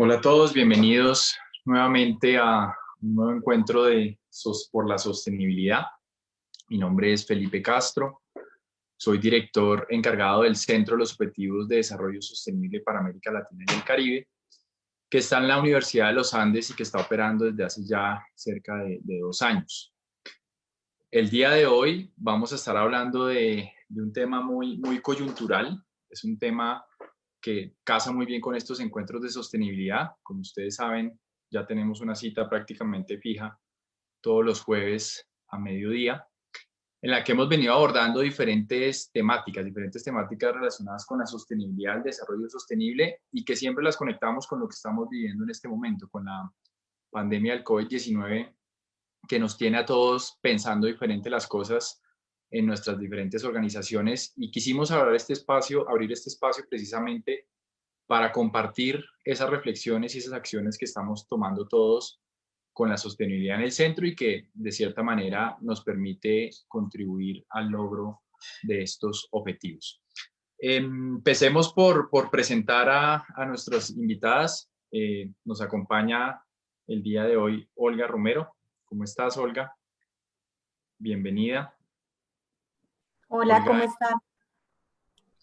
Hola a todos, bienvenidos nuevamente a un nuevo encuentro por la sostenibilidad. Mi nombre es Felipe Castro, soy director encargado del Centro de los Objetivos de Desarrollo Sostenible para América Latina y el Caribe, que está en la Universidad de los Andes y que está operando desde hace ya cerca de 2 años. El día de hoy vamos a estar hablando de un tema muy coyuntural. Es un tema que casa muy bien con estos encuentros de sostenibilidad. Como ustedes saben, ya tenemos una cita prácticamente fija todos los jueves a mediodía, en la que hemos venido abordando diferentes temáticas relacionadas con la sostenibilidad, el desarrollo sostenible, y que siempre las conectamos con lo que estamos viviendo en este momento, con la pandemia del COVID-19, que nos tiene a todos pensando diferente las cosas en nuestras diferentes organizaciones, y quisimos abrir este espacio precisamente para compartir esas reflexiones y esas acciones que estamos tomando todos con la sostenibilidad en el centro y que de cierta manera nos permite contribuir al logro de estos objetivos. Empecemos por presentar a nuestras invitadas. Nos acompaña el día de hoy Olga Romero. ¿Cómo estás, Olga? Bienvenida. Hola, Olga, ¿cómo está?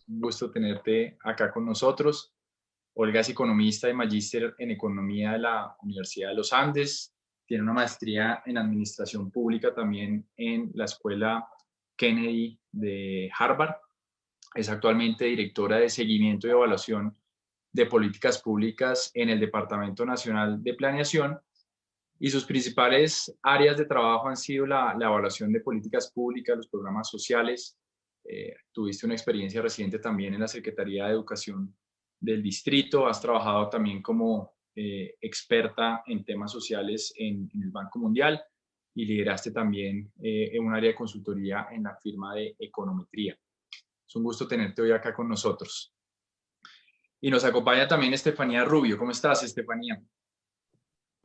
es un gusto tenerte acá con nosotros. Olga es economista y magíster en economía de la Universidad de los Andes. Tiene una maestría en administración pública también en la Escuela Kennedy de Harvard. Es actualmente directora de seguimiento y evaluación de políticas públicas en el Departamento Nacional de Planeación, y sus principales áreas de trabajo han sido la evaluación de políticas públicas, los programas sociales. Tuviste una experiencia reciente también en la Secretaría de Educación del Distrito. Has trabajado también como experta en temas sociales en el Banco Mundial, y lideraste también en un área de consultoría en la firma de Econometría. Es un gusto tenerte hoy acá con nosotros. Y nos acompaña también Estefanía Rubio. ¿Cómo estás, Estefanía?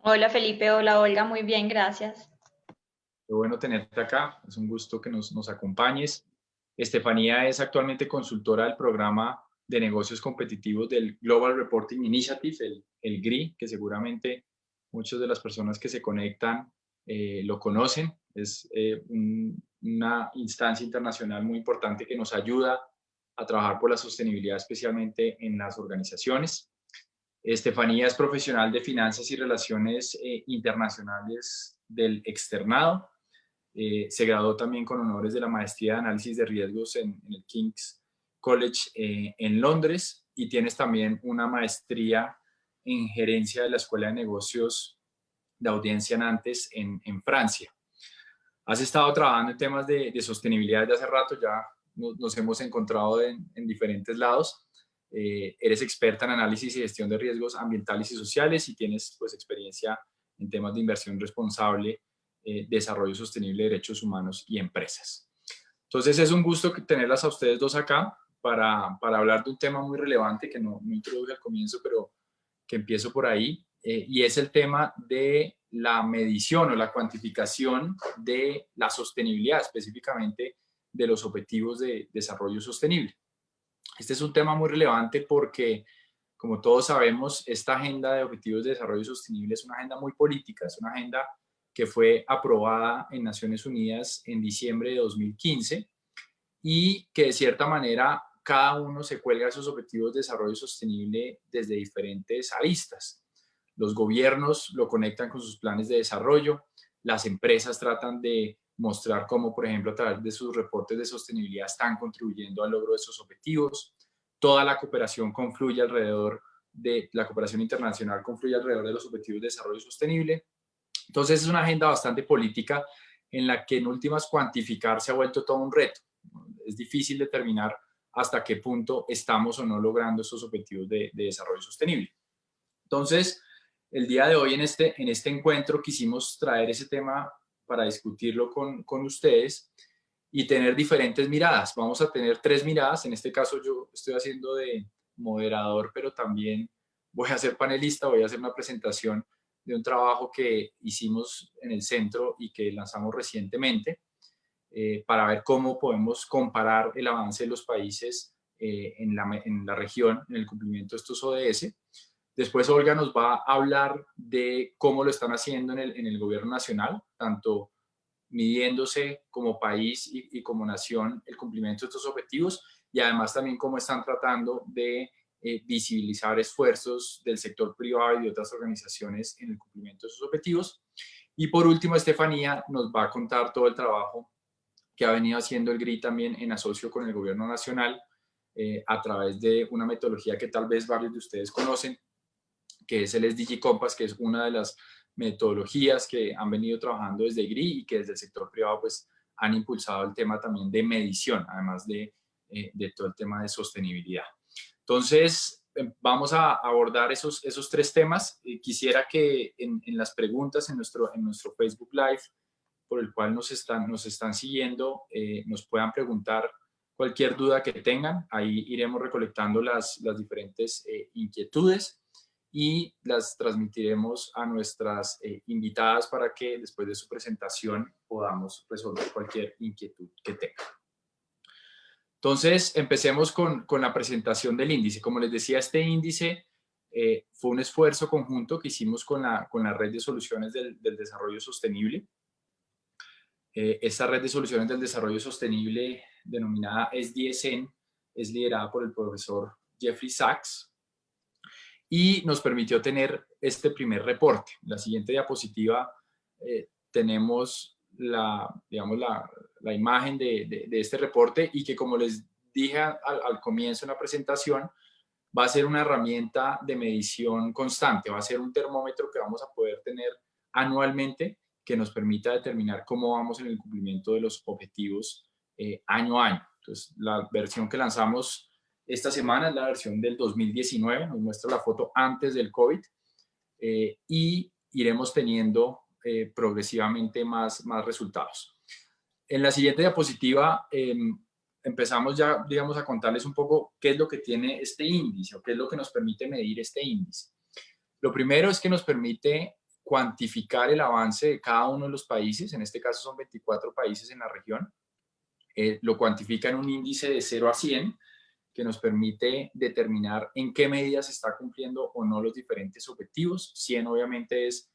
Hola Felipe, hola Olga, muy bien, gracias. Qué bueno tenerte acá, es un gusto que nos acompañes. Estefanía es actualmente consultora del programa de negocios competitivos del Global Reporting Initiative, el GRI, que seguramente muchas de las personas que se conectan lo conocen. Es una instancia internacional muy importante que nos ayuda a trabajar por la sostenibilidad, especialmente en las organizaciones. Estefanía es profesional de finanzas y relaciones internacionales del externado. Se graduó también con honores de la maestría de análisis de riesgos en el King's College en Londres, y tienes también una maestría en gerencia de la Escuela de Negocios de Audiencia Nantes en Francia. Has estado trabajando en temas de sostenibilidad desde hace rato, ya nos hemos encontrado en diferentes lados. Eres experta en análisis y gestión de riesgos ambientales y sociales, y tienes pues experiencia en temas de inversión responsable, desarrollo sostenible, derechos humanos y empresas. Entonces es un gusto tenerlas a ustedes dos acá para hablar de un tema muy relevante que no introduje al comienzo, pero que empiezo por ahí, y es el tema de la medición o la cuantificación de la sostenibilidad, específicamente de los objetivos de desarrollo sostenible. Este es un tema muy relevante porque, como todos sabemos, esta agenda de objetivos de desarrollo sostenible es una agenda muy política, es una agenda que fue aprobada en Naciones Unidas en diciembre de 2015, y que de cierta manera cada uno se cuelga esos objetivos de desarrollo sostenible desde diferentes aristas. Los gobiernos lo conectan con sus planes de desarrollo, las empresas tratan de mostrar cómo, por ejemplo, a través de sus reportes de sostenibilidad están contribuyendo al logro de esos objetivos. Toda la cooperación confluye alrededor de la cooperación internacional, confluye alrededor de los objetivos de desarrollo sostenible. Entonces es una agenda bastante política en la que en últimas cuantificar se ha vuelto todo un reto. Es difícil determinar hasta qué punto estamos o no logrando esos objetivos de desarrollo sostenible. Entonces, el día de hoy en este encuentro quisimos traer ese tema para discutirlo con ustedes y tener diferentes miradas. Vamos a tener tres miradas. En este caso yo estoy haciendo de moderador, pero también voy a ser panelista, voy a hacer una presentación de un trabajo que hicimos en el centro y que lanzamos recientemente, para ver cómo podemos comparar el avance de los países en la región en el cumplimiento de estos ODS. Después Olga nos va a hablar de cómo lo están haciendo en el gobierno nacional, tanto midiéndose como país y como nación el cumplimiento de estos objetivos, y además también cómo están tratando de visibilizar esfuerzos del sector privado y de otras organizaciones en el cumplimiento de esos objetivos. Y por último, Estefanía nos va a contar todo el trabajo que ha venido haciendo el GRI también en asocio con el gobierno nacional a través de una metodología que tal vez varios de ustedes conocen, que es el SDG Compass, que es una de las metodologías que han venido trabajando desde GRI y que desde el sector privado pues han impulsado el tema también de medición, además de todo el tema de sostenibilidad. Entonces, vamos a abordar esos tres temas. Quisiera que en las preguntas en nuestro Facebook Live, por el cual nos están siguiendo, nos puedan preguntar cualquier duda que tengan. Ahí iremos recolectando las diferentes inquietudes y las transmitiremos a nuestras invitadas para que después de su presentación podamos resolver cualquier inquietud que tengan. Entonces, empecemos con la presentación del índice. Como les decía, este índice fue un esfuerzo conjunto que hicimos con la Red de Soluciones del Desarrollo Sostenible. Esta Red de Soluciones del Desarrollo Sostenible, denominada SDSN, es liderada por el profesor Jeffrey Sachs y nos permitió tener este primer reporte. En la siguiente diapositiva tenemos la imagen de este reporte y que, como les dije al comienzo en la presentación, va a ser una herramienta de medición constante, va a ser un termómetro que vamos a poder tener anualmente que nos permita determinar cómo vamos en el cumplimiento de los objetivos año a año. Entonces, la versión que lanzamos esta semana es la versión del 2019, nos muestra la foto antes del COVID y iremos teniendo progresivamente más resultados. En la siguiente diapositiva empezamos ya, digamos, a contarles un poco qué es lo que tiene este índice o qué es lo que nos permite medir este índice. Lo primero es que nos permite cuantificar el avance de cada uno de los países, en este caso son 24 países en la región, lo cuantifica en un índice de 0 a 100, que nos permite determinar en qué medida se está cumpliendo o no los diferentes objetivos. 100 obviamente es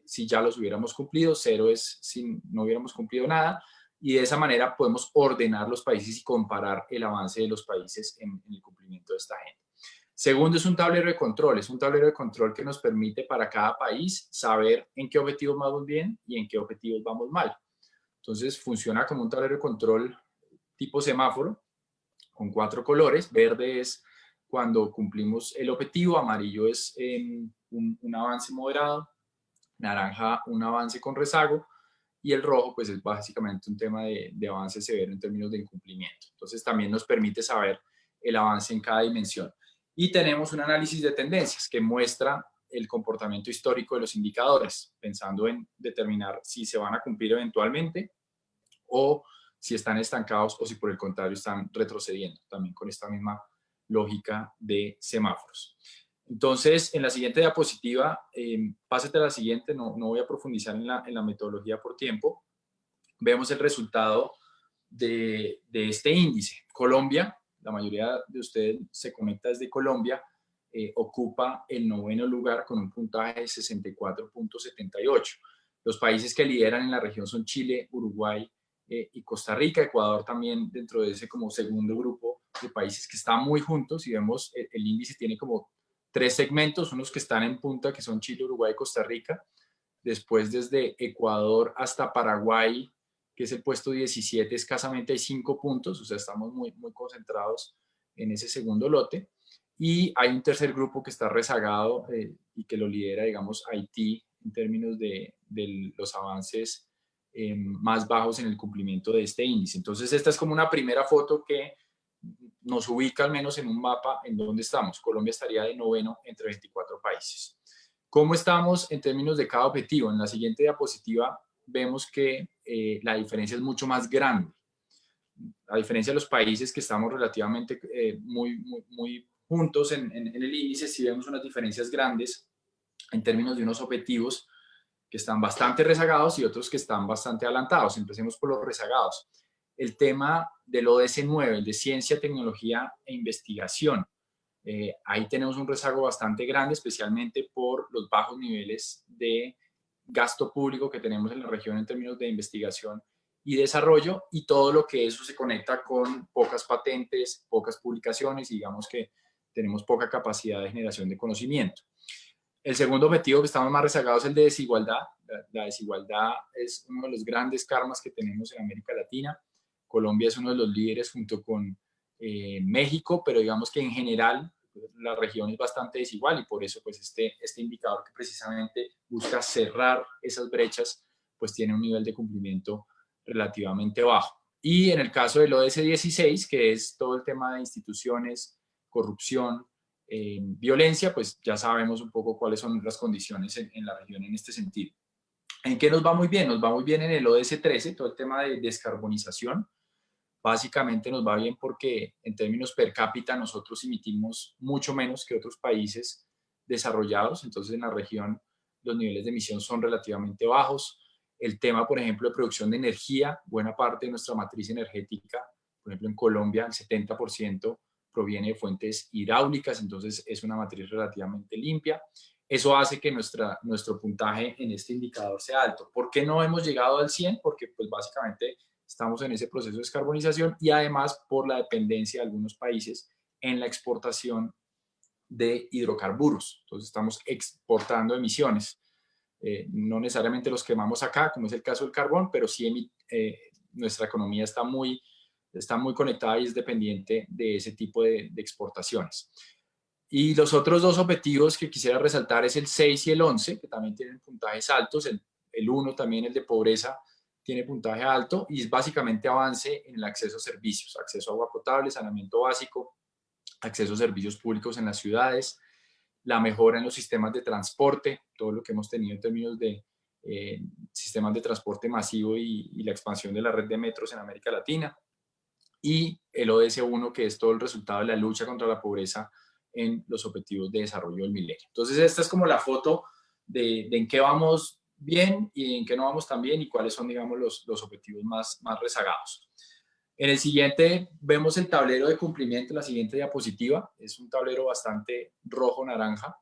si ya los hubiéramos cumplido, 0 es si no hubiéramos cumplido nada, y de esa manera podemos ordenar los países y comparar el avance de los países en el cumplimiento de esta agenda. Segundo, es un tablero de control que nos permite para cada país saber en qué objetivos vamos bien y en qué objetivos vamos mal. Entonces funciona como un tablero de control tipo semáforo, con 4 colores. Verde es cuando cumplimos el objetivo, amarillo es un avance moderado, naranja un avance con rezago, y el rojo pues es básicamente un tema de avance severo en términos de incumplimiento. Entonces también nos permite saber el avance en cada dimensión. Y tenemos un análisis de tendencias que muestra el comportamiento histórico de los indicadores, pensando en determinar si se van a cumplir eventualmente o si están estancados o si por el contrario están retrocediendo, también con esta misma lógica de semáforos. Entonces, en la siguiente diapositiva, pásate a la siguiente, no voy a profundizar en la metodología por tiempo. Vemos el resultado de este índice. Colombia, la mayoría de ustedes se conecta desde Colombia, ocupa el 9º lugar con un puntaje de 64.78. Los países que lideran en la región son Chile, Uruguay y Costa Rica. Ecuador también dentro de ese como segundo grupo de países que están muy juntos, y vemos el índice tiene como 3 segmentos, unos que están en punta, que son Chile, Uruguay y Costa Rica. Después desde Ecuador hasta Paraguay, que es el puesto 17, escasamente hay 5 puntos, o sea, estamos muy concentrados en ese segundo lote. Y hay un tercer grupo que está rezagado y que lo lidera, digamos, Haití, en términos de los avances más bajos en el cumplimiento de este índice. Entonces, esta es como una primera foto que nos ubica al menos en un mapa en donde estamos. Colombia estaría de 9º entre 24 países. ¿Cómo estamos en términos de cada objetivo? En la siguiente diapositiva vemos que la diferencia es mucho más grande. A diferencia de los países que estamos relativamente muy juntos en el índice, sí vemos unas diferencias grandes en términos de unos objetivos que están bastante rezagados y otros que están bastante adelantados. Empecemos por los rezagados. El tema del ODS 9, el de Ciencia, Tecnología e Investigación. Ahí tenemos un rezago bastante grande, especialmente por los bajos niveles de gasto público que tenemos en la región en términos de investigación y desarrollo, y todo lo que eso se conecta con pocas patentes, pocas publicaciones, y digamos que tenemos poca capacidad de generación de conocimiento. El segundo objetivo que estamos más rezagados es el de desigualdad. La desigualdad es uno de los grandes karmas que tenemos en América Latina. Colombia es uno de los líderes junto con México, pero digamos que en general la región es bastante desigual, y por eso pues este indicador, que precisamente busca cerrar esas brechas, pues tiene un nivel de cumplimiento relativamente bajo. Y en el caso del ODS 16, que es todo el tema de instituciones, corrupción, violencia, pues ya sabemos un poco cuáles son las condiciones en la región en este sentido. ¿En qué nos va muy bien? Nos va muy bien en el ODS 13, todo el tema de descarbonización. Básicamente nos va bien porque en términos per cápita nosotros emitimos mucho menos que otros países desarrollados, entonces en la región los niveles de emisión son relativamente bajos. El tema, por ejemplo, de producción de energía, buena parte de nuestra matriz energética, por ejemplo en Colombia el 70% proviene de fuentes hidráulicas, entonces es una matriz relativamente limpia. Eso hace que nuestro puntaje en este indicador sea alto. ¿Por qué no hemos llegado al 100? Porque pues básicamente estamos en ese proceso de descarbonización, y además por la dependencia de algunos países en la exportación de hidrocarburos. Entonces estamos exportando emisiones. No necesariamente los quemamos acá, como es el caso del carbón, pero sí nuestra economía está muy conectada y es dependiente de ese tipo de exportaciones. Y los otros dos objetivos que quisiera resaltar es el 6 y el 11, que también tienen puntajes altos. El 1 también, el de pobreza, tiene puntaje alto y es básicamente avance en el acceso a servicios, acceso a agua potable, saneamiento básico, acceso a servicios públicos en las ciudades, la mejora en los sistemas de transporte, todo lo que hemos tenido en términos de sistemas de transporte masivo y la expansión de la red de metros en América Latina, y el ODS 1, que es todo el resultado de la lucha contra la pobreza en los objetivos de desarrollo del milenio. Entonces esta es como la foto de en qué vamos bien y en qué no vamos tan bien, y cuáles son, digamos, los objetivos más rezagados. En el siguiente vemos el tablero de cumplimiento, la siguiente diapositiva. Es un tablero bastante rojo-naranja,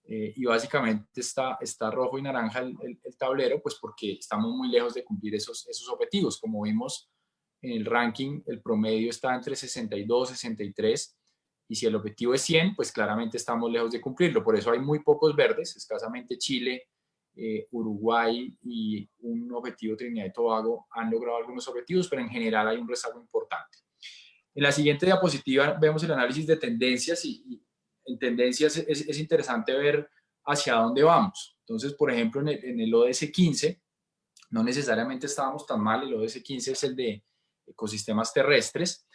y básicamente está rojo y naranja el tablero, pues porque estamos muy lejos de cumplir esos objetivos. Como vimos en el ranking, el promedio está entre 62, 63, y si el objetivo es 100, pues claramente estamos lejos de cumplirlo. Por eso hay muy pocos verdes, escasamente Chile, Uruguay y un objetivo Trinidad y Tobago han logrado algunos objetivos, pero en general hay un rezago importante. En la siguiente diapositiva vemos el análisis de tendencias, y en tendencias es interesante ver hacia dónde vamos. Entonces, por ejemplo, en el ODS 15, no necesariamente estábamos tan mal. El ODS 15 es el de ecosistemas terrestres,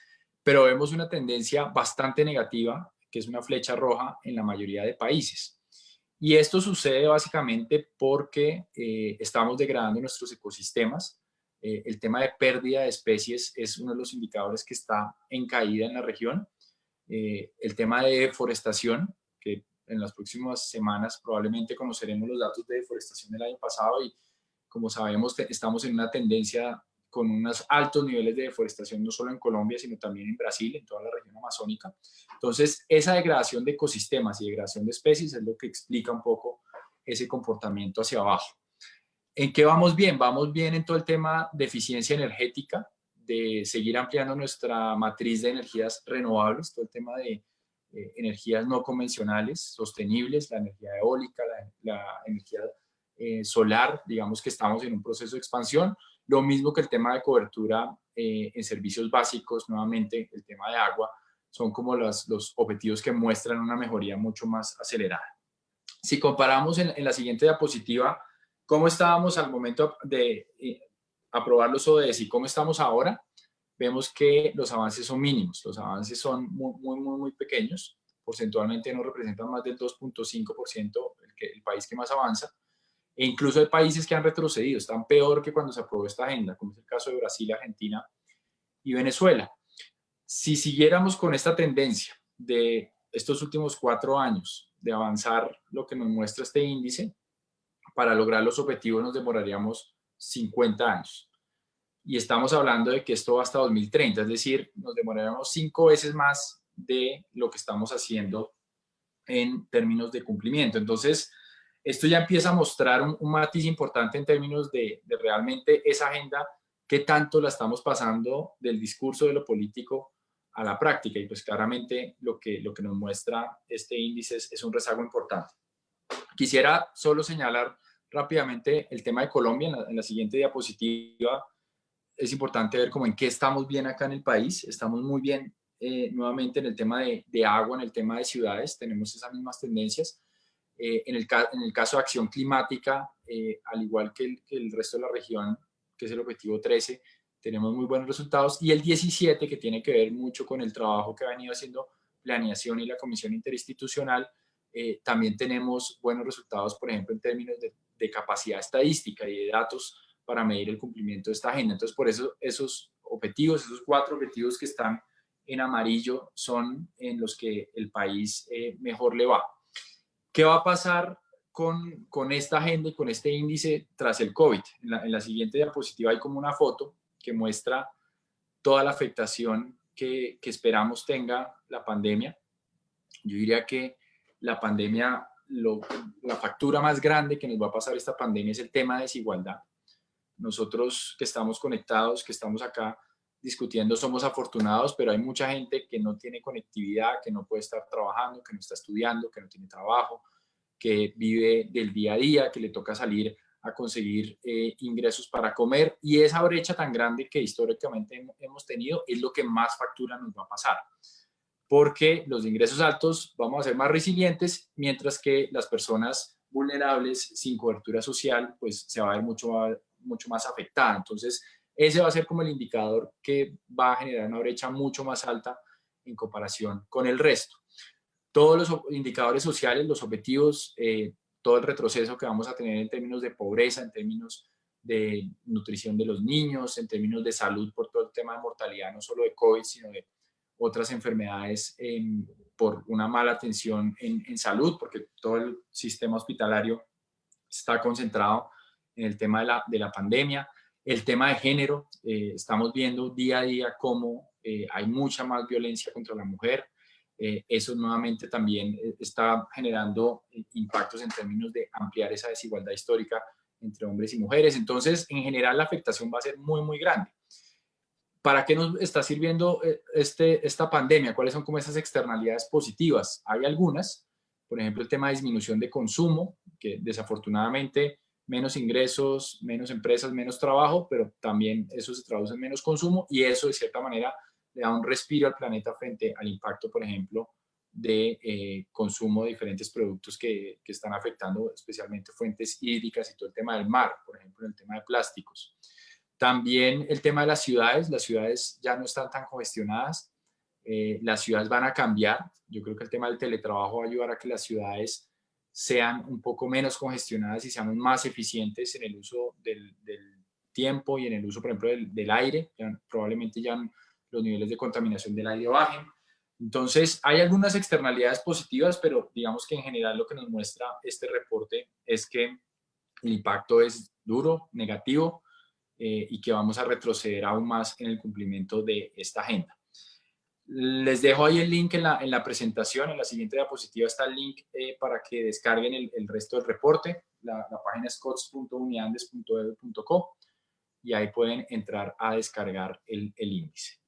pero vemos una tendencia bastante negativa, que es una flecha roja en la mayoría de países. Y esto sucede básicamente porque estamos degradando nuestros ecosistemas. El tema de pérdida de especies es uno de los indicadores que está en caída en la región. El tema de deforestación, que en las próximas semanas probablemente conoceremos los datos de deforestación del año pasado, y como sabemos estamos en una tendencia con unos altos niveles de deforestación, no solo en Colombia, sino también en Brasil, en toda la región amazónica. Entonces, esa degradación de ecosistemas y degradación de especies es lo que explica un poco ese comportamiento hacia abajo. ¿En qué vamos bien? Vamos bien en todo el tema de eficiencia energética, de seguir ampliando nuestra matriz de energías renovables, todo el tema de energías no convencionales, sostenibles, la energía eólica, la energía solar. Digamos que estamos en un proceso de expansión. Lo mismo que el tema de cobertura en servicios básicos, nuevamente el tema de agua, son como los objetivos que muestran una mejoría mucho más acelerada. Si comparamos en la siguiente diapositiva cómo estábamos al momento de aprobar los ODS y cómo estamos ahora, vemos que los avances son mínimos. Los avances son muy pequeños. Porcentualmente no representan más del 2.5% el país que más avanza. E incluso hay países que han retrocedido, están peor que cuando se aprobó esta agenda, como es el caso de Brasil, Argentina y Venezuela. Si siguiéramos con esta tendencia de estos últimos 4 años de avanzar lo que nos muestra este índice, para lograr los objetivos nos demoraríamos 50 años. Y estamos hablando de que esto va hasta 2030, es decir, nos demoraríamos 5 veces más de lo que estamos haciendo en términos de cumplimiento. Entonces, esto ya empieza a mostrar un matiz importante en términos de realmente esa agenda, qué tanto la estamos pasando del discurso de lo político a la práctica. Y pues claramente lo que nos muestra este índice es un rezago importante. Quisiera solo señalar rápidamente el tema de Colombia. En la siguiente diapositiva es importante ver cómo en qué estamos bien acá en el país. Estamos muy bien nuevamente en el tema de agua, en el tema de ciudades, tenemos esas mismas tendencias. En el caso de acción climática, al igual que el resto de la región, que es el objetivo 13, tenemos muy buenos resultados. Y el 17, que tiene que ver mucho con el trabajo que ha venido haciendo Planeación y la Comisión Interinstitucional, también tenemos buenos resultados, por ejemplo, en términos de capacidad estadística y de datos para medir el cumplimiento de esta agenda. Entonces, por eso esos objetivos, esos 4 objetivos que están en amarillo son en los que el país mejor le va. ¿Qué va a pasar con esta agenda y con este índice tras el COVID? En la siguiente diapositiva hay como una foto que muestra toda la afectación que esperamos tenga la pandemia. Yo diría que la pandemia, la factura más grande que nos va a pasar esta pandemia es el tema de desigualdad. Nosotros que estamos conectados, que estamos acá discutiendo, somos afortunados, pero hay mucha gente que no tiene conectividad, que no puede estar trabajando, que no está estudiando, que no tiene trabajo, que vive del día a día, que le toca salir a conseguir ingresos para comer, y esa brecha tan grande que históricamente hemos tenido es lo que más factura nos va a pasar, porque los ingresos altos vamos a ser más resilientes, mientras que las personas vulnerables sin cobertura social pues se va a ver mucho más afectada. Entonces ese va a ser como el indicador que va a generar una brecha mucho más alta en comparación con el resto. Todos los indicadores sociales, los objetivos, todo el retroceso que vamos a tener en términos de pobreza, en términos de nutrición de los niños, en términos de salud por todo el tema de mortalidad, no solo de COVID, sino de otras enfermedades por una mala atención en salud, porque todo el sistema hospitalario está concentrado en el tema de la pandemia. El tema de género, estamos viendo día a día cómo hay mucha más violencia contra la mujer. Eso nuevamente también está generando impactos en términos de ampliar esa desigualdad histórica entre hombres y mujeres. Entonces, en general, la afectación va a ser muy, muy grande. ¿Para qué nos está sirviendo esta pandemia? ¿Cuáles son como esas externalidades positivas? Hay algunas, por ejemplo, el tema de disminución de consumo, que desafortunadamente menos ingresos, menos empresas, menos trabajo, pero también eso se traduce en menos consumo, y eso de cierta manera le da un respiro al planeta frente al impacto, por ejemplo, de consumo de diferentes productos que están afectando especialmente fuentes hídricas y todo el tema del mar, por ejemplo, en el tema de plásticos. También el tema de las ciudades ya no están tan congestionadas, las ciudades van a cambiar. Yo creo que el tema del teletrabajo va a ayudar a que las ciudades sean un poco menos congestionadas y seamos más eficientes en el uso del tiempo y en el uso, por ejemplo, del aire. Probablemente ya los niveles de contaminación del aire bajen. Entonces, hay algunas externalidades positivas, pero digamos que en general lo que nos muestra este reporte es que el impacto es duro, negativo, y que vamos a retroceder aún más en el cumplimiento de esta agenda. Les dejo ahí el link en la presentación. En la siguiente diapositiva está el link para que descarguen el resto del reporte. La página es cots.uniandes.edu.co y ahí pueden entrar a descargar el índice.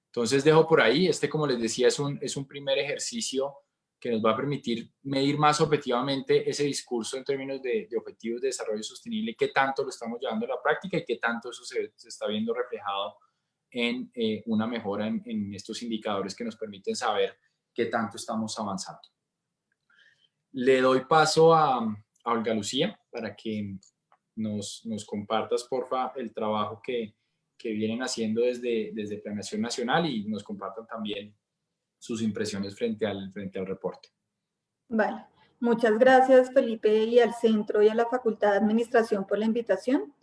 Entonces dejo por ahí. Como les decía, es un primer ejercicio que nos va a permitir medir más objetivamente ese discurso en términos de objetivos de desarrollo sostenible, qué tanto lo estamos llevando a la práctica y qué tanto eso se está viendo reflejado en una mejora en estos indicadores que nos permiten saber qué tanto estamos avanzando. Le doy paso a Olga Lucía para que nos compartas, porfa, el trabajo que vienen haciendo desde Planeación Nacional y nos compartan también sus impresiones frente al reporte. Vale, muchas gracias Felipe y al centro y a la Facultad de Administración por la invitación.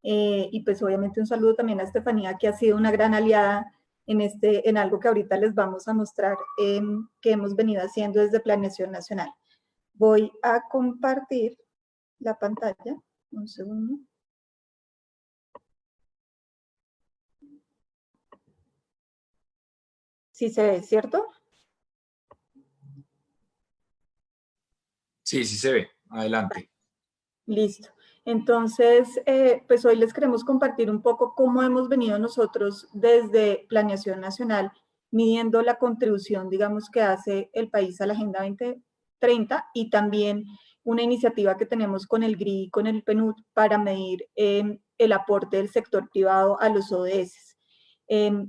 Y pues obviamente un saludo también a Estefanía, que ha sido una gran aliada en algo que ahorita les vamos a mostrar que hemos venido haciendo desde Planeación Nacional. Voy a compartir la pantalla, un segundo. Sí se ve, ¿cierto? Sí, sí se ve. Adelante. Listo. Entonces, pues hoy les queremos compartir un poco cómo hemos venido nosotros desde Planeación Nacional midiendo la contribución, digamos, que hace el país a la Agenda 2030 y también una iniciativa que tenemos con el GRI y con el PNUD para medir el aporte del sector privado a los ODS.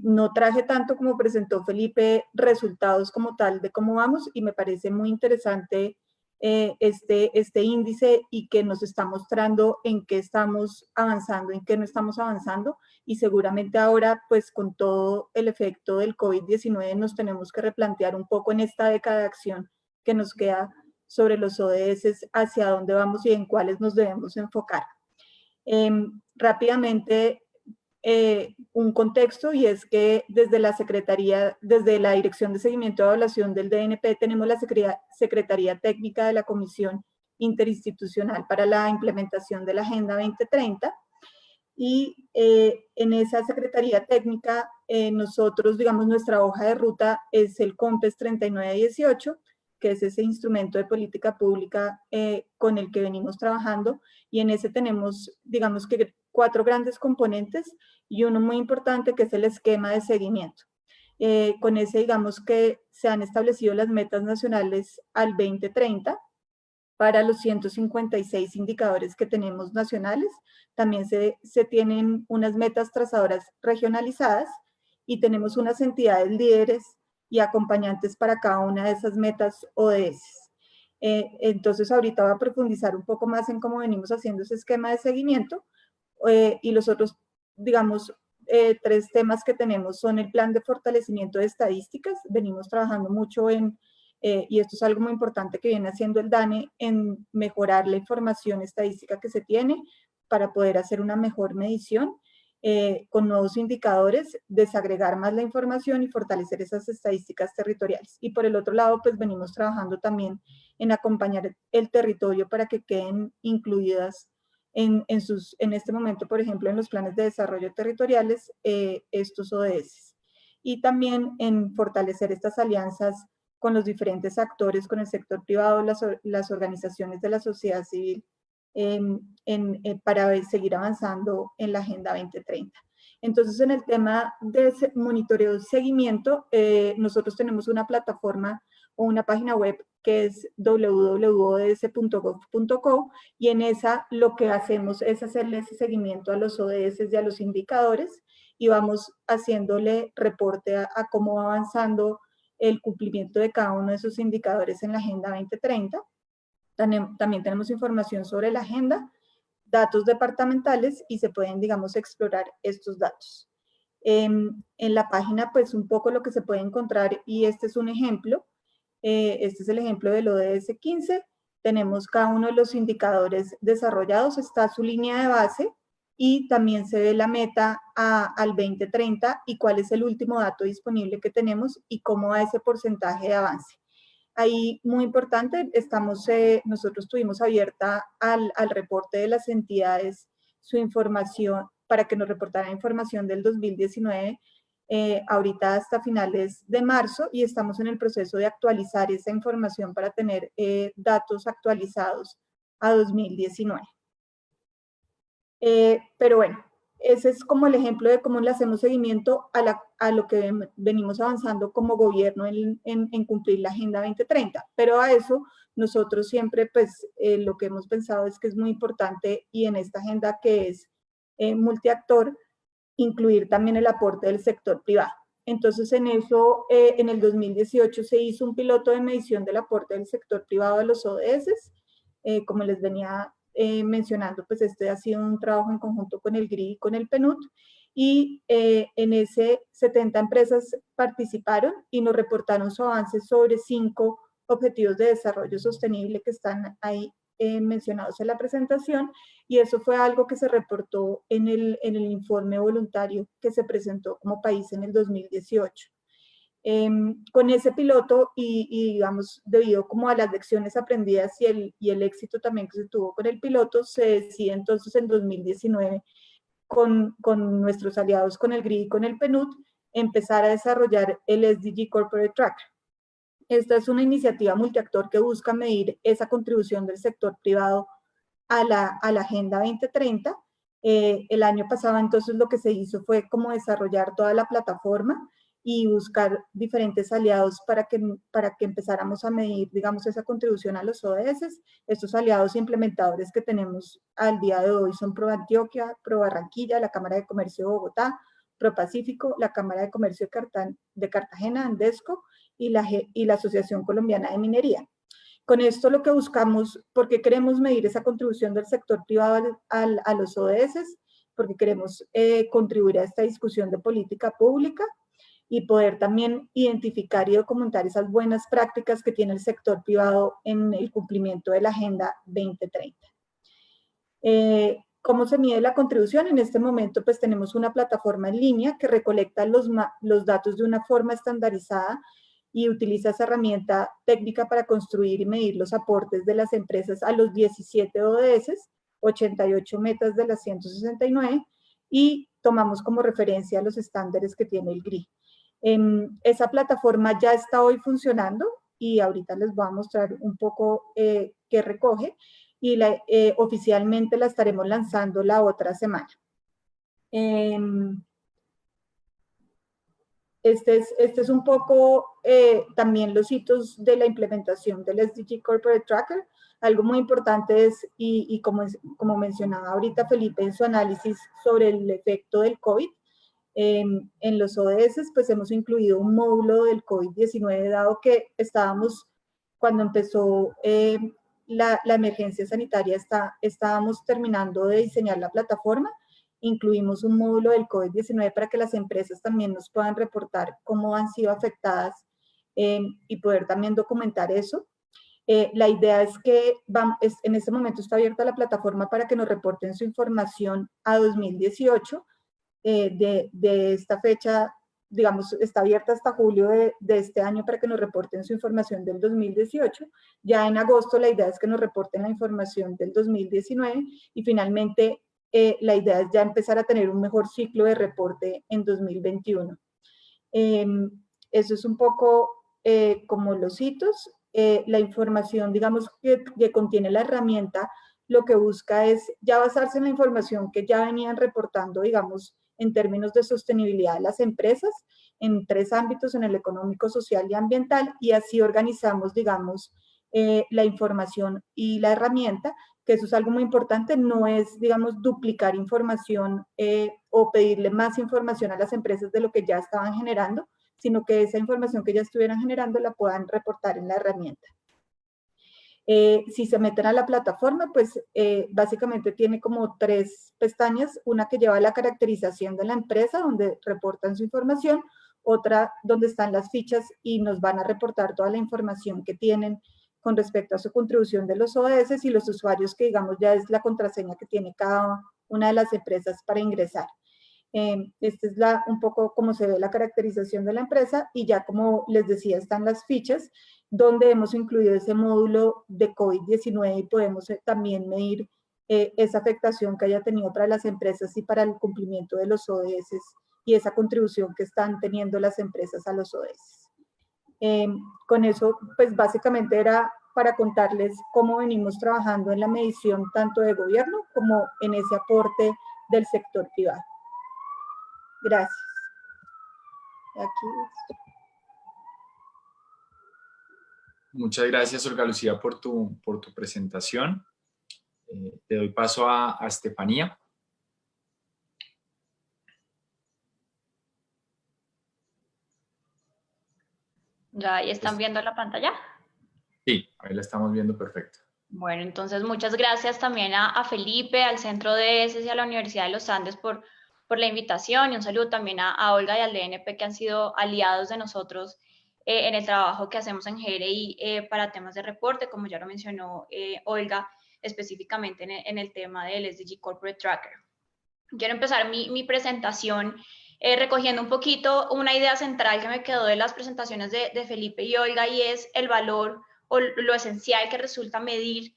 No traje tanto como presentó Felipe resultados como tal de cómo vamos y me parece muy interesante este índice y que nos está mostrando en qué estamos avanzando, en qué no estamos avanzando y seguramente ahora pues con todo el efecto del COVID-19 nos tenemos que replantear un poco en esta década de acción que nos queda sobre los ODS, hacia dónde vamos y en cuáles nos debemos enfocar. Rápidamente, un contexto y es que desde la Secretaría, desde la Dirección de Seguimiento y Evaluación del DNP tenemos la Secretaría Técnica de la Comisión Interinstitucional para la Implementación de la Agenda 2030 y en esa Secretaría Técnica nosotros, digamos, nuestra hoja de ruta es el COMPES 3918, que es ese instrumento de política pública con el que venimos trabajando y en ese tenemos, digamos que 4 grandes componentes y uno muy importante que es el esquema de seguimiento. Con ese digamos que se han establecido las metas nacionales al 2030 para los 156 indicadores que tenemos nacionales. También se tienen unas metas trazadoras regionalizadas y tenemos unas entidades líderes y acompañantes para cada una de esas metas ODS. Entonces ahorita voy a profundizar un poco más en cómo venimos haciendo ese esquema de seguimiento y los otros, digamos, 3 temas que tenemos son el plan de fortalecimiento de estadísticas. Venimos trabajando mucho en, y esto es algo muy importante que viene haciendo el DANE, en mejorar la información estadística que se tiene para poder hacer una mejor medición con nuevos indicadores, desagregar más la información y fortalecer esas estadísticas territoriales. Y por el otro lado, pues venimos trabajando también en acompañar el territorio para que queden incluidas en este momento, por ejemplo, en los planes de desarrollo territoriales, estos ODS. Y también en fortalecer estas alianzas con los diferentes actores, con el sector privado, las organizaciones de la sociedad civil, para seguir avanzando en la Agenda 2030. Entonces, en el tema de monitoreo y seguimiento, nosotros tenemos una plataforma o una página web que es www.ods.gov.co y en esa lo que hacemos es hacerle ese seguimiento a los ODS y a los indicadores y vamos haciéndole reporte a cómo va avanzando el cumplimiento de cada uno de esos indicadores en la Agenda 2030. También tenemos información sobre la agenda, datos departamentales y se pueden, digamos, explorar estos datos. En la página, pues, un poco lo que se puede encontrar, y este es un ejemplo, este es el ejemplo del ODS 15, tenemos cada uno de los indicadores desarrollados, está su línea de base, y también se ve la meta al 2030 y cuál es el último dato disponible que tenemos y cómo va ese porcentaje de avance. Ahí, muy importante, nosotros tuvimos abierta al reporte de las entidades su información para que nos reportaran información del 2019, ahorita hasta finales de marzo, y estamos en el proceso de actualizar esa información para tener datos actualizados a 2019. Pero bueno, ese es como el ejemplo de cómo le hacemos seguimiento a lo que venimos avanzando como gobierno en cumplir la Agenda 2030. Pero a eso nosotros siempre, pues, lo que hemos pensado es que es muy importante y en esta agenda que es multiactor, incluir también el aporte del sector privado. Entonces, en eso, en el 2018 se hizo un piloto de medición del aporte del sector privado a los ODS, como les venía mencionando, pues este ha sido un trabajo en conjunto con el GRI y con el PNUD, y en ese 70 empresas participaron y nos reportaron su avance sobre 5 objetivos de desarrollo sostenible que están ahí mencionados en la presentación, y eso fue algo que se reportó en el informe voluntario que se presentó como país en el 2018. Con ese piloto y digamos, debido como a las lecciones aprendidas y el éxito también que se tuvo con el piloto, se decide entonces en 2019 con nuestros aliados, con el GRI y con el PNUD, empezar a desarrollar el SDG Corporate Tracker. Esta es una iniciativa multiactor que busca medir esa contribución del sector privado a la Agenda 2030. El año pasado, entonces, lo que se hizo fue como desarrollar toda la plataforma y buscar diferentes aliados para que empezáramos a medir, digamos, esa contribución a los ODS. Estos aliados implementadores que tenemos al día de hoy son ProAntioquia, ProBarranquilla, la Cámara de Comercio de Bogotá, ProPacífico, la Cámara de Comercio de Cartagena, Andesco, y la Asociación Colombiana de Minería. Con esto lo que buscamos, porque queremos medir esa contribución del sector privado a los ODS, porque queremos contribuir a esta discusión de política pública y poder también identificar y documentar esas buenas prácticas que tiene el sector privado en el cumplimiento de la Agenda 2030. ¿Cómo se mide la contribución? En este momento pues tenemos una plataforma en línea que recolecta los datos de una forma estandarizada y utiliza esa herramienta técnica para construir y medir los aportes de las empresas a los 17 ODS, 88 metas de las 169, y tomamos como referencia los estándares que tiene el GRI. Esa plataforma ya está hoy funcionando y ahorita les voy a mostrar un poco qué recoge, y oficialmente la estaremos lanzando la otra semana. Este es un poco también los hitos de la implementación del SDG Corporate Tracker. Algo muy importante es, y como mencionaba ahorita Felipe en su análisis sobre el efecto del COVID, en los ODS pues hemos incluido un módulo del COVID-19, dado que cuando empezó la emergencia sanitaria, estábamos terminando de diseñar la plataforma. Incluimos un módulo del COVID-19 para que las empresas también nos puedan reportar cómo han sido afectadas y poder también documentar eso. La idea es que en este momento está abierta la plataforma para que nos reporten su información a 2018. De esta fecha, digamos, está abierta hasta julio de este año para que nos reporten su información del 2018. Ya en agosto la idea es que nos reporten la información del 2019 y finalmente la idea es ya empezar a tener un mejor ciclo de reporte en 2021. Eso es un poco como los hitos. La información, digamos, que contiene la herramienta, lo que busca es ya basarse en la información que ya venían reportando, digamos, en términos de sostenibilidad de las empresas, en 3 ámbitos, en el económico, social y ambiental, y así organizamos, digamos, la información y la herramienta, que eso es algo muy importante. No es, digamos, duplicar información o pedirle más información a las empresas de lo que ya estaban generando, sino que esa información que ya estuvieran generando la puedan reportar en la herramienta. Si se meten a la plataforma, pues básicamente tiene como 3 pestañas, una que lleva la caracterización de la empresa, donde reportan su información, otra donde están las fichas y nos van a reportar toda la información que tienen con respecto a su contribución de los ODS y los usuarios, que digamos ya es la contraseña que tiene cada una de las empresas para ingresar. Esta es un poco como se ve la caracterización de la empresa, y ya como les decía están las fichas donde hemos incluido ese módulo de COVID-19 y podemos también medir esa afectación que haya tenido para las empresas y para el cumplimiento de los ODS y esa contribución que están teniendo las empresas a los ODS. Con eso, pues básicamente era para contarles cómo venimos trabajando en la medición tanto de gobierno como en ese aporte del sector privado. Gracias. Aquí. Muchas gracias, Olga Lucía, por tu presentación. Te doy paso a Estefanía. ¿Ya ahí están viendo la pantalla? Sí, ahí la estamos viendo perfecto. Bueno, entonces muchas gracias también a Felipe, al Centro de ESES y a la Universidad de los Andes por la invitación, y un saludo también a Olga y al DNP, que han sido aliados de nosotros en el trabajo que hacemos en GRI para temas de reporte, como ya lo mencionó Olga, específicamente en el tema del SDG Corporate Tracker. Quiero empezar mi presentación recogiendo un poquito una idea central que me quedó de las presentaciones de Felipe y Olga, y es el valor o lo esencial que resulta medir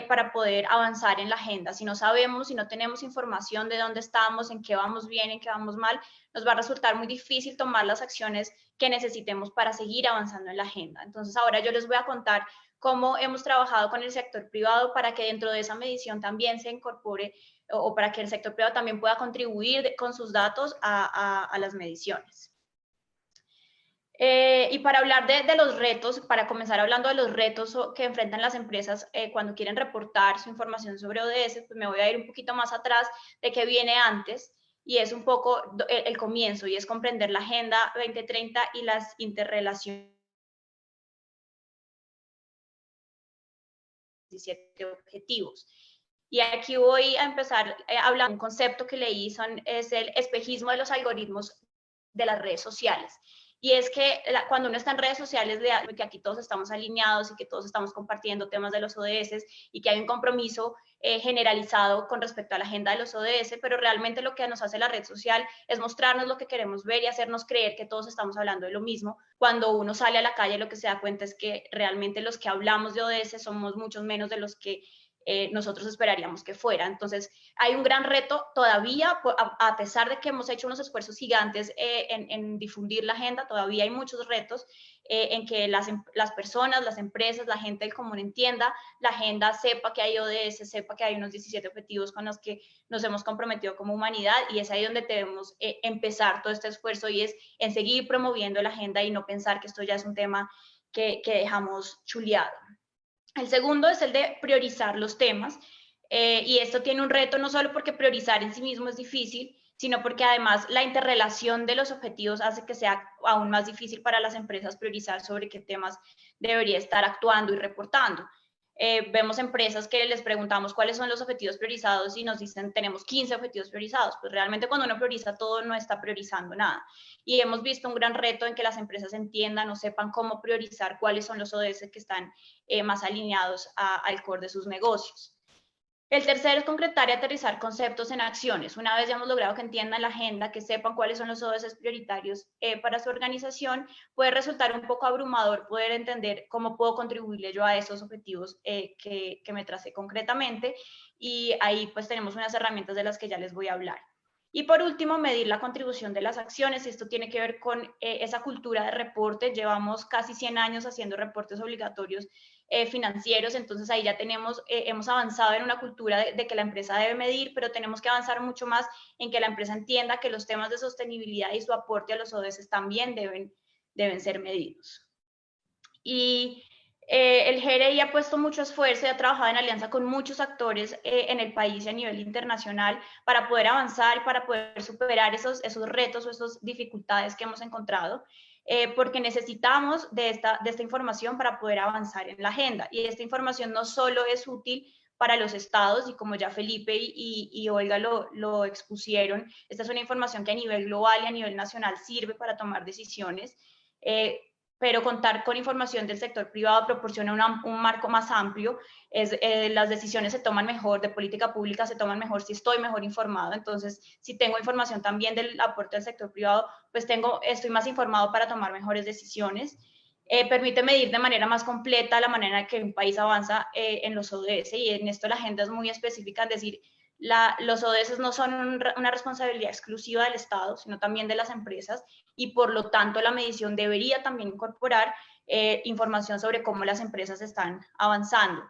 para poder avanzar en la agenda. Si no sabemos, si no tenemos información de dónde estamos, en qué vamos bien, en qué vamos mal, nos va a resultar muy difícil tomar las acciones que necesitemos para seguir avanzando en la agenda. Entonces, ahora yo les voy a contar cómo hemos trabajado con el sector privado para que dentro de esa medición también se incorpore o para que el sector privado también pueda contribuir con sus datos a las mediciones. Y para hablar de los retos, para comenzar hablando de los retos que enfrentan las empresas cuando quieren reportar su información sobre ODS, pues me voy a ir un poquito más atrás de qué viene antes, y es un poco el comienzo, y es comprender la Agenda 2030 y las interrelaciones. 17 objetivos. Y aquí voy a empezar hablando de un concepto que leí, es el espejismo de los algoritmos de las redes sociales. Y es que cuando uno está en redes sociales, que aquí todos estamos alineados y que todos estamos compartiendo temas de los ODS y que hay un compromiso generalizado con respecto a la agenda de los ODS, pero realmente lo que nos hace la red social es mostrarnos lo que queremos ver y hacernos creer que todos estamos hablando de lo mismo. Cuando uno sale a la calle, lo que se da cuenta es que realmente los que hablamos de ODS somos muchos menos de los que nosotros esperaríamos que fuera. Entonces, hay un gran reto todavía, a pesar de que hemos hecho unos esfuerzos gigantes en difundir la agenda, todavía hay muchos retos en que las personas, las empresas, la gente del común entienda la agenda, sepa que hay ODS, sepa que hay unos 17 objetivos con los que nos hemos comprometido como humanidad, y es ahí donde debemos empezar todo este esfuerzo, y es en seguir promoviendo la agenda y no pensar que esto ya es un tema que dejamos chuleado. El segundo es el de priorizar los temas, y esto tiene un reto no solo porque priorizar en sí mismo es difícil, sino porque además la interrelación de los objetivos hace que sea aún más difícil para las empresas priorizar sobre qué temas debería estar actuando y reportando. Vemos empresas que les preguntamos cuáles son los objetivos priorizados y nos dicen tenemos 15 objetivos priorizados. Pues realmente cuando uno prioriza todo no está priorizando nada. Y hemos visto un gran reto en que las empresas entiendan o sepan cómo priorizar cuáles son los ODS que están más alineados al core de sus negocios. El tercero es concretar y aterrizar conceptos en acciones. Una vez ya hemos logrado que entiendan la agenda, que sepan cuáles son los ODS prioritarios para su organización, puede resultar un poco abrumador poder entender cómo puedo contribuirle yo a esos objetivos que me tracé concretamente, y ahí pues tenemos unas herramientas de las que ya les voy a hablar. Y por último, medir la contribución de las acciones. Esto tiene que ver con esa cultura de reporte. Llevamos casi 100 años haciendo reportes obligatorios financieros, entonces ahí ya hemos avanzado en una cultura de que la empresa debe medir, pero tenemos que avanzar mucho más en que la empresa entienda que los temas de sostenibilidad y su aporte a los ODS también deben ser medidos. Y el GRI ha puesto mucho esfuerzo y ha trabajado en alianza con muchos actores en el país y a nivel internacional para poder avanzar y para poder superar esos retos o esas dificultades que hemos encontrado, porque necesitamos de esta información para poder avanzar en la agenda. Y esta información no solo es útil para los estados, y como ya Felipe y Olga lo expusieron, esta es una información que a nivel global y a nivel nacional sirve para tomar decisiones, pero contar con información del sector privado proporciona un marco más amplio. Las decisiones se toman mejor, de política pública se toman mejor si estoy mejor informado. Entonces, si tengo información también del aporte del sector privado, pues estoy más informado para tomar mejores decisiones. Permite medir de manera más completa la manera en que un país avanza en los ODS, y en esto la agenda es muy específica, es decir, los ODS no son una responsabilidad exclusiva del Estado, sino también de las empresas, y por lo tanto la medición debería también incorporar información sobre cómo las empresas están avanzando.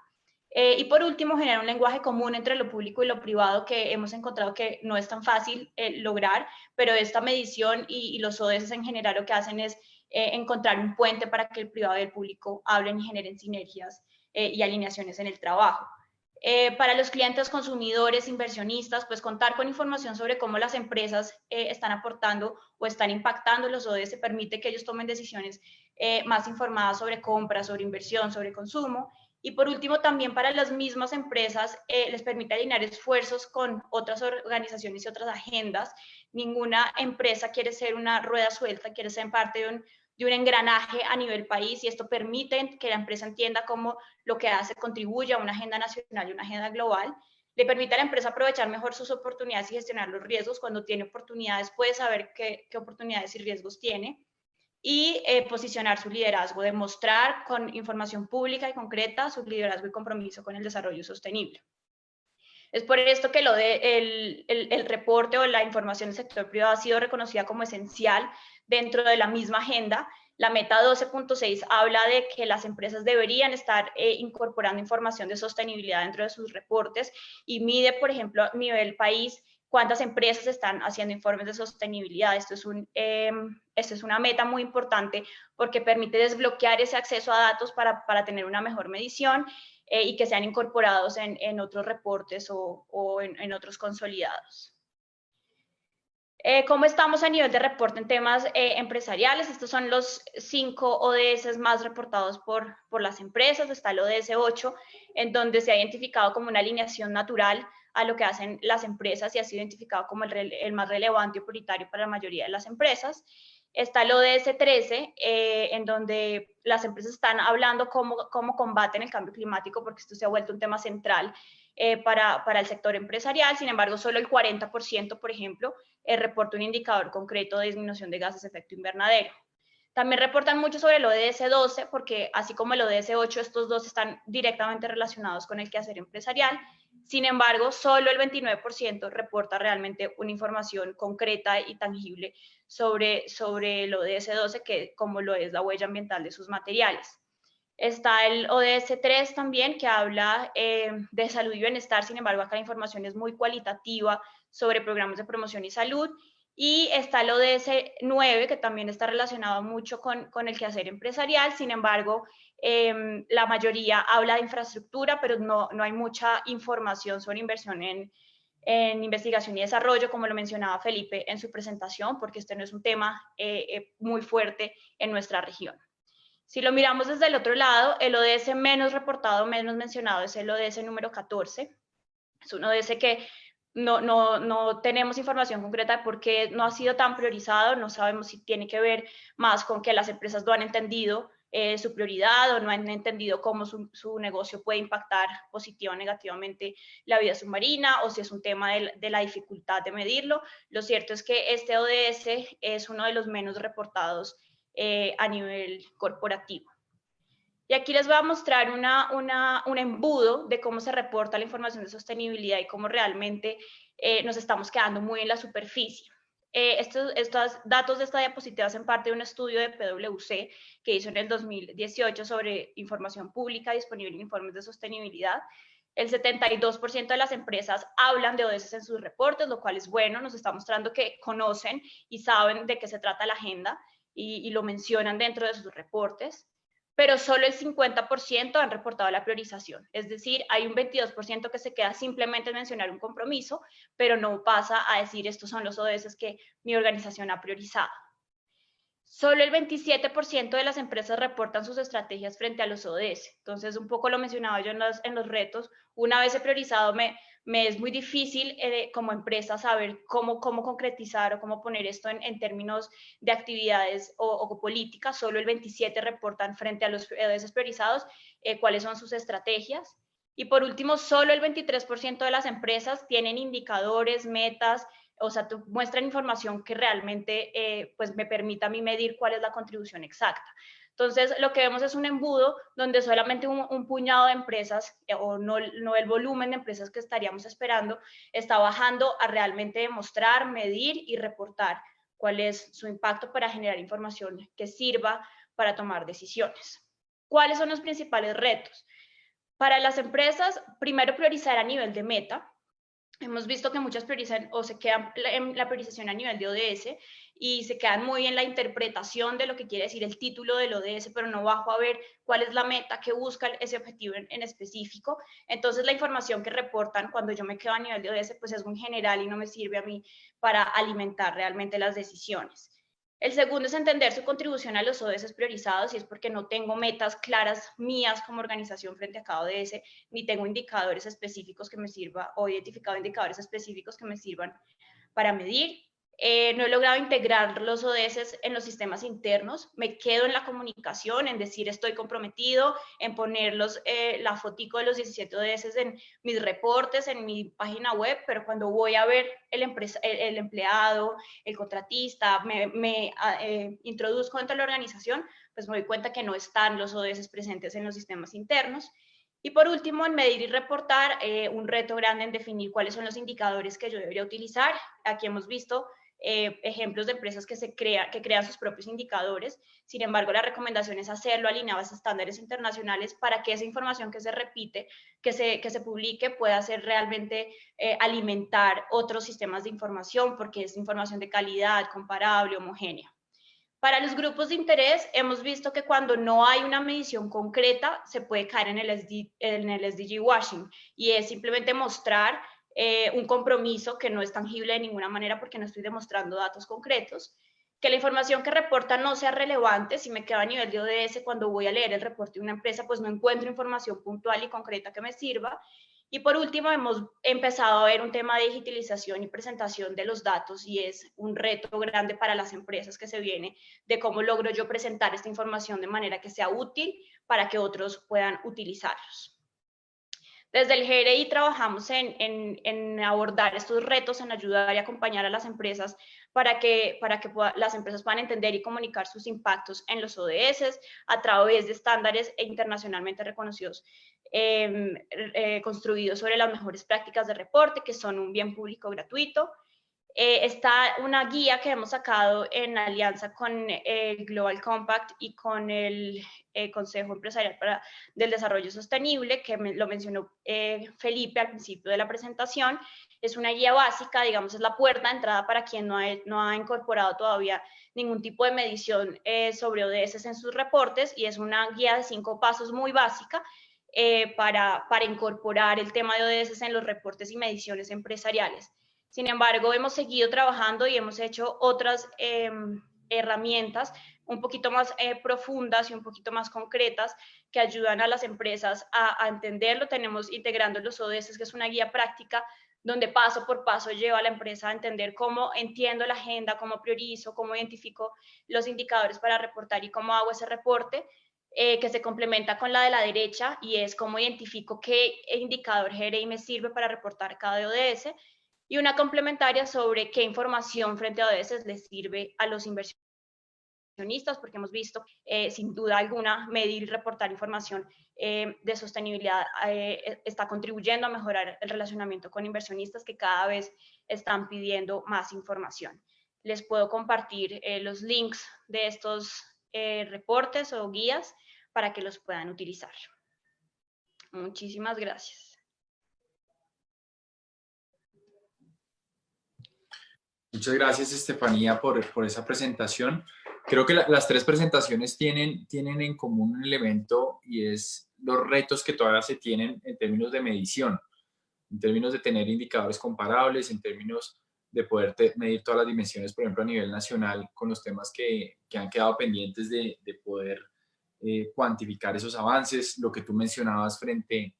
Y por último, generar un lenguaje común entre lo público y lo privado, que hemos encontrado que no es tan fácil lograr, pero esta medición y los ODS en general lo que hacen es encontrar un puente para que el privado y el público hablen y generen sinergias y alineaciones en el trabajo. Para los clientes, consumidores, inversionistas, pues contar con información sobre cómo las empresas están aportando o están impactando los ODS permite que ellos tomen decisiones más informadas sobre compras, sobre inversión, sobre consumo. Y por último, también para las mismas empresas les permite alinear esfuerzos con otras organizaciones y otras agendas. Ninguna empresa quiere ser una rueda suelta, quiere ser parte de un engranaje a nivel país, y esto permite que la empresa entienda cómo lo que hace contribuye a una agenda nacional y una agenda global. Le permite a la empresa aprovechar mejor sus oportunidades y gestionar los riesgos. Cuando tiene oportunidades, puede saber qué oportunidades y riesgos tiene. y posicionar su liderazgo, demostrar con información pública y concreta su liderazgo y compromiso con el desarrollo sostenible. Es por esto que el reporte o la información del sector privado ha sido reconocida como esencial dentro de la misma agenda. La meta 12.6 habla de que las empresas deberían estar incorporando información de sostenibilidad dentro de sus reportes y mide, por ejemplo, a nivel país, cuántas empresas están haciendo informes de sostenibilidad. Esto es una meta muy importante porque permite desbloquear ese acceso a datos para tener una mejor medición y que sean incorporados en otros reportes o en otros consolidados. ¿Cómo estamos a nivel de reporte en temas empresariales? Estos son los 5 ODS más reportados por las empresas. Está el ODS 8, en donde se ha identificado como una alineación natural a lo que hacen las empresas y ha sido identificado como el más relevante y prioritario para la mayoría de las empresas. Está el ODS 13, en donde las empresas están hablando cómo combaten el cambio climático, porque esto se ha vuelto un tema central para el sector empresarial. Sin embargo, solo el 40%, por ejemplo, reporta un indicador concreto de disminución de gases de efecto invernadero. También reportan mucho sobre el ODS 12, porque así como el ODS 8, estos dos están directamente relacionados con el quehacer empresarial. Sin embargo, solo el 29% reporta realmente una información concreta y tangible sobre el ODS 12, que como lo es la huella ambiental de sus materiales. Está el ODS 3 también, que habla de salud y bienestar. Sin embargo, acá la información es muy cualitativa sobre programas de promoción y salud. Y está el ODS 9, que también está relacionado mucho con el quehacer empresarial. Sin embargo, la mayoría habla de infraestructura, pero no hay mucha información sobre inversión en investigación y desarrollo, como lo mencionaba Felipe en su presentación, porque este no es un tema muy fuerte en nuestra región. Si lo miramos desde el otro lado, el ODS menos reportado, menos mencionado, es el ODS número 14. Es un ODS que no tenemos información concreta de por qué no ha sido tan priorizado. No sabemos si tiene que ver más con que las empresas no han entendido su prioridad o no han entendido cómo su negocio puede impactar positiva o negativamente la vida submarina, o si es un tema de la dificultad de medirlo. Lo cierto es que este ODS es uno de los menos reportados a nivel corporativo. Y aquí les voy a mostrar un embudo de cómo se reporta la información de sostenibilidad y cómo realmente nos estamos quedando muy en la superficie. Estos datos de esta diapositiva hacen parte de un estudio de PwC que hizo en el 2018 sobre información pública disponible en informes de sostenibilidad. El 72% de las empresas hablan de ODS en sus reportes, lo cual es bueno. Nos está mostrando que conocen y saben de qué se trata la agenda y lo mencionan dentro de sus reportes. Pero solo el 50% han reportado la priorización. Es decir, hay un 22% que se queda simplemente en mencionar un compromiso, pero no pasa a decir estos son los ODS que mi organización ha priorizado. Solo el 27% de las empresas reportan sus estrategias frente a los ODS. Entonces, un poco lo mencionaba yo en los retos. Una vez he priorizado, me es muy difícil como empresa saber cómo concretizar o cómo poner esto en términos de actividades o políticas. Solo el 27% reportan frente a los ODS priorizados cuáles son sus estrategias. Y por último, solo el 23% de las empresas tienen indicadores, metas, o sea, muestran información que realmente pues me permita a mí medir cuál es la contribución exacta. Entonces, lo que vemos es un embudo donde solamente un puñado de empresas, o no el volumen de empresas que estaríamos esperando, está bajando a realmente demostrar, medir y reportar cuál es su impacto para generar información que sirva para tomar decisiones. ¿Cuáles son los principales retos? Para las empresas, primero priorizar a nivel de meta. Hemos visto que muchas priorizan o se quedan en la priorización a nivel de ODS y se quedan muy en la interpretación de lo que quiere decir el título del ODS, pero no bajo a ver cuál es la meta que busca ese objetivo en específico. Entonces, la información que reportan cuando yo me quedo a nivel de ODS, pues es muy general y no me sirve a mí para alimentar realmente las decisiones. El segundo es entender su contribución a los ODS priorizados, y es porque no tengo metas claras mías como organización frente a cada ODS, ni tengo indicadores específicos que me sirvan, o identificado indicadores específicos que me sirvan para medir. no he logrado integrar los ODS en los sistemas internos, me quedo en la comunicación, en decir estoy comprometido, en poner la fotico de los 17 ODS en mis reportes, en mi página web, pero cuando voy a ver el empleado, el contratista, me introduzco dentro de la organización, pues me doy cuenta que no están los ODS presentes en los sistemas internos. Y por último, en medir y reportar, un reto grande en definir cuáles son los indicadores que yo debería utilizar. Aquí hemos visto ejemplos de empresas que crean sus propios indicadores. Sin embargo, la recomendación es hacerlo alineado a estándares internacionales para que esa información que se repite, que se publique, pueda ser realmente alimentar otros sistemas de información, porque es información de calidad, comparable, homogénea. Para los grupos de interés, hemos visto que cuando no hay una medición concreta, se puede caer en el SDG washing, y es simplemente mostrar un compromiso que no es tangible de ninguna manera porque no estoy demostrando datos concretos, que la información que reporta no sea relevante. Si me quedo a nivel de ODS, cuando voy a leer el reporte de una empresa, pues no encuentro información puntual y concreta que me sirva. Y por último, hemos empezado a ver un tema de digitalización y presentación de los datos, y es un reto grande para las empresas que se viene de cómo logro yo presentar esta información de manera que sea útil para que otros puedan utilizarlos. Desde el GRI trabajamos en abordar estos retos, en ayudar y acompañar a las empresas para que las empresas puedan entender y comunicar sus impactos en los ODS a través de estándares internacionalmente reconocidos, construidos sobre las mejores prácticas de reporte, que son un bien público gratuito. Está una guía que hemos sacado en alianza con el Global Compact y con el Consejo Empresarial del Desarrollo Sostenible, que lo mencionó Felipe al principio de la presentación. Es una guía básica, digamos, es la puerta de entrada para quien no ha incorporado todavía ningún tipo de medición sobre ODS en sus reportes, y es una guía de 5 pasos muy básica para incorporar el tema de ODS en los reportes y mediciones empresariales. Sin embargo, hemos seguido trabajando y hemos hecho otras herramientas un poquito más profundas y un poquito más concretas que ayudan a las empresas a entenderlo. Tenemos integrando los ODS, que es una guía práctica donde paso por paso lleva a la empresa a entender cómo entiendo la agenda, cómo priorizo, cómo identifico los indicadores para reportar y cómo hago ese reporte, que se complementa con la de la derecha, y es cómo identifico qué indicador GRI me sirve para reportar cada ODS, y una complementaria sobre qué información frente a ODS les sirve a los inversionistas, porque hemos visto, sin duda alguna, medir y reportar información de sostenibilidad está contribuyendo a mejorar el relacionamiento con inversionistas, que cada vez están pidiendo más información. Les puedo compartir los links de estos reportes o guías para que los puedan utilizar. Muchísimas gracias. Muchas gracias, Estefanía, por esa presentación. Creo que las 3 presentaciones tienen en común un elemento, y es los retos que todavía se tienen en términos de medición, en términos de tener indicadores comparables, en términos de poder medir todas las dimensiones, por ejemplo, a nivel nacional, con los temas que han quedado pendientes de poder cuantificar esos avances. Lo que tú mencionabas frente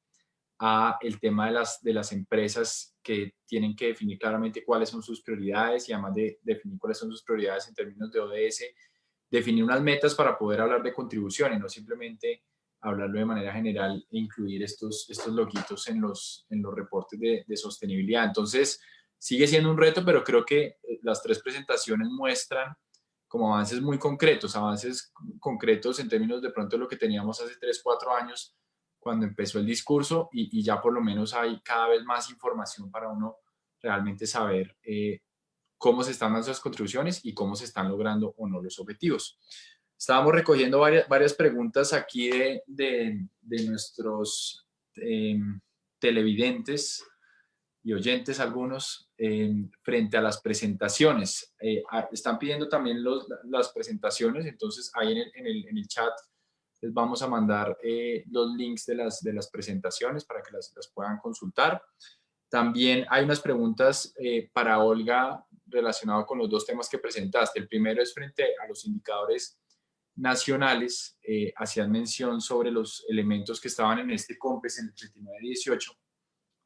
a el tema de las empresas que tienen que definir claramente cuáles son sus prioridades, y además de definir cuáles son sus prioridades en términos de ODS, definir unas metas para poder hablar de contribución y no simplemente hablarlo de manera general e incluir estos logitos en los reportes de sostenibilidad. Entonces, sigue siendo un reto, pero creo que las 3 presentaciones muestran como avances muy concretos, en términos de pronto de lo que teníamos hace 3, 4 años, cuando empezó el discurso, y ya por lo menos hay cada vez más información para uno realmente saber cómo se están dando esas contribuciones y cómo se están logrando o no los objetivos. Estábamos recogiendo varias preguntas aquí de nuestros televidentes y oyentes, algunos, frente a las presentaciones. Están pidiendo también las presentaciones, entonces ahí en el chat les vamos a mandar los links de las presentaciones para que las puedan consultar. También hay unas preguntas para Olga relacionado con los 2 temas que presentaste. El primero es frente a los indicadores nacionales. Hacían mención sobre los elementos que estaban en este COMPES en el 3918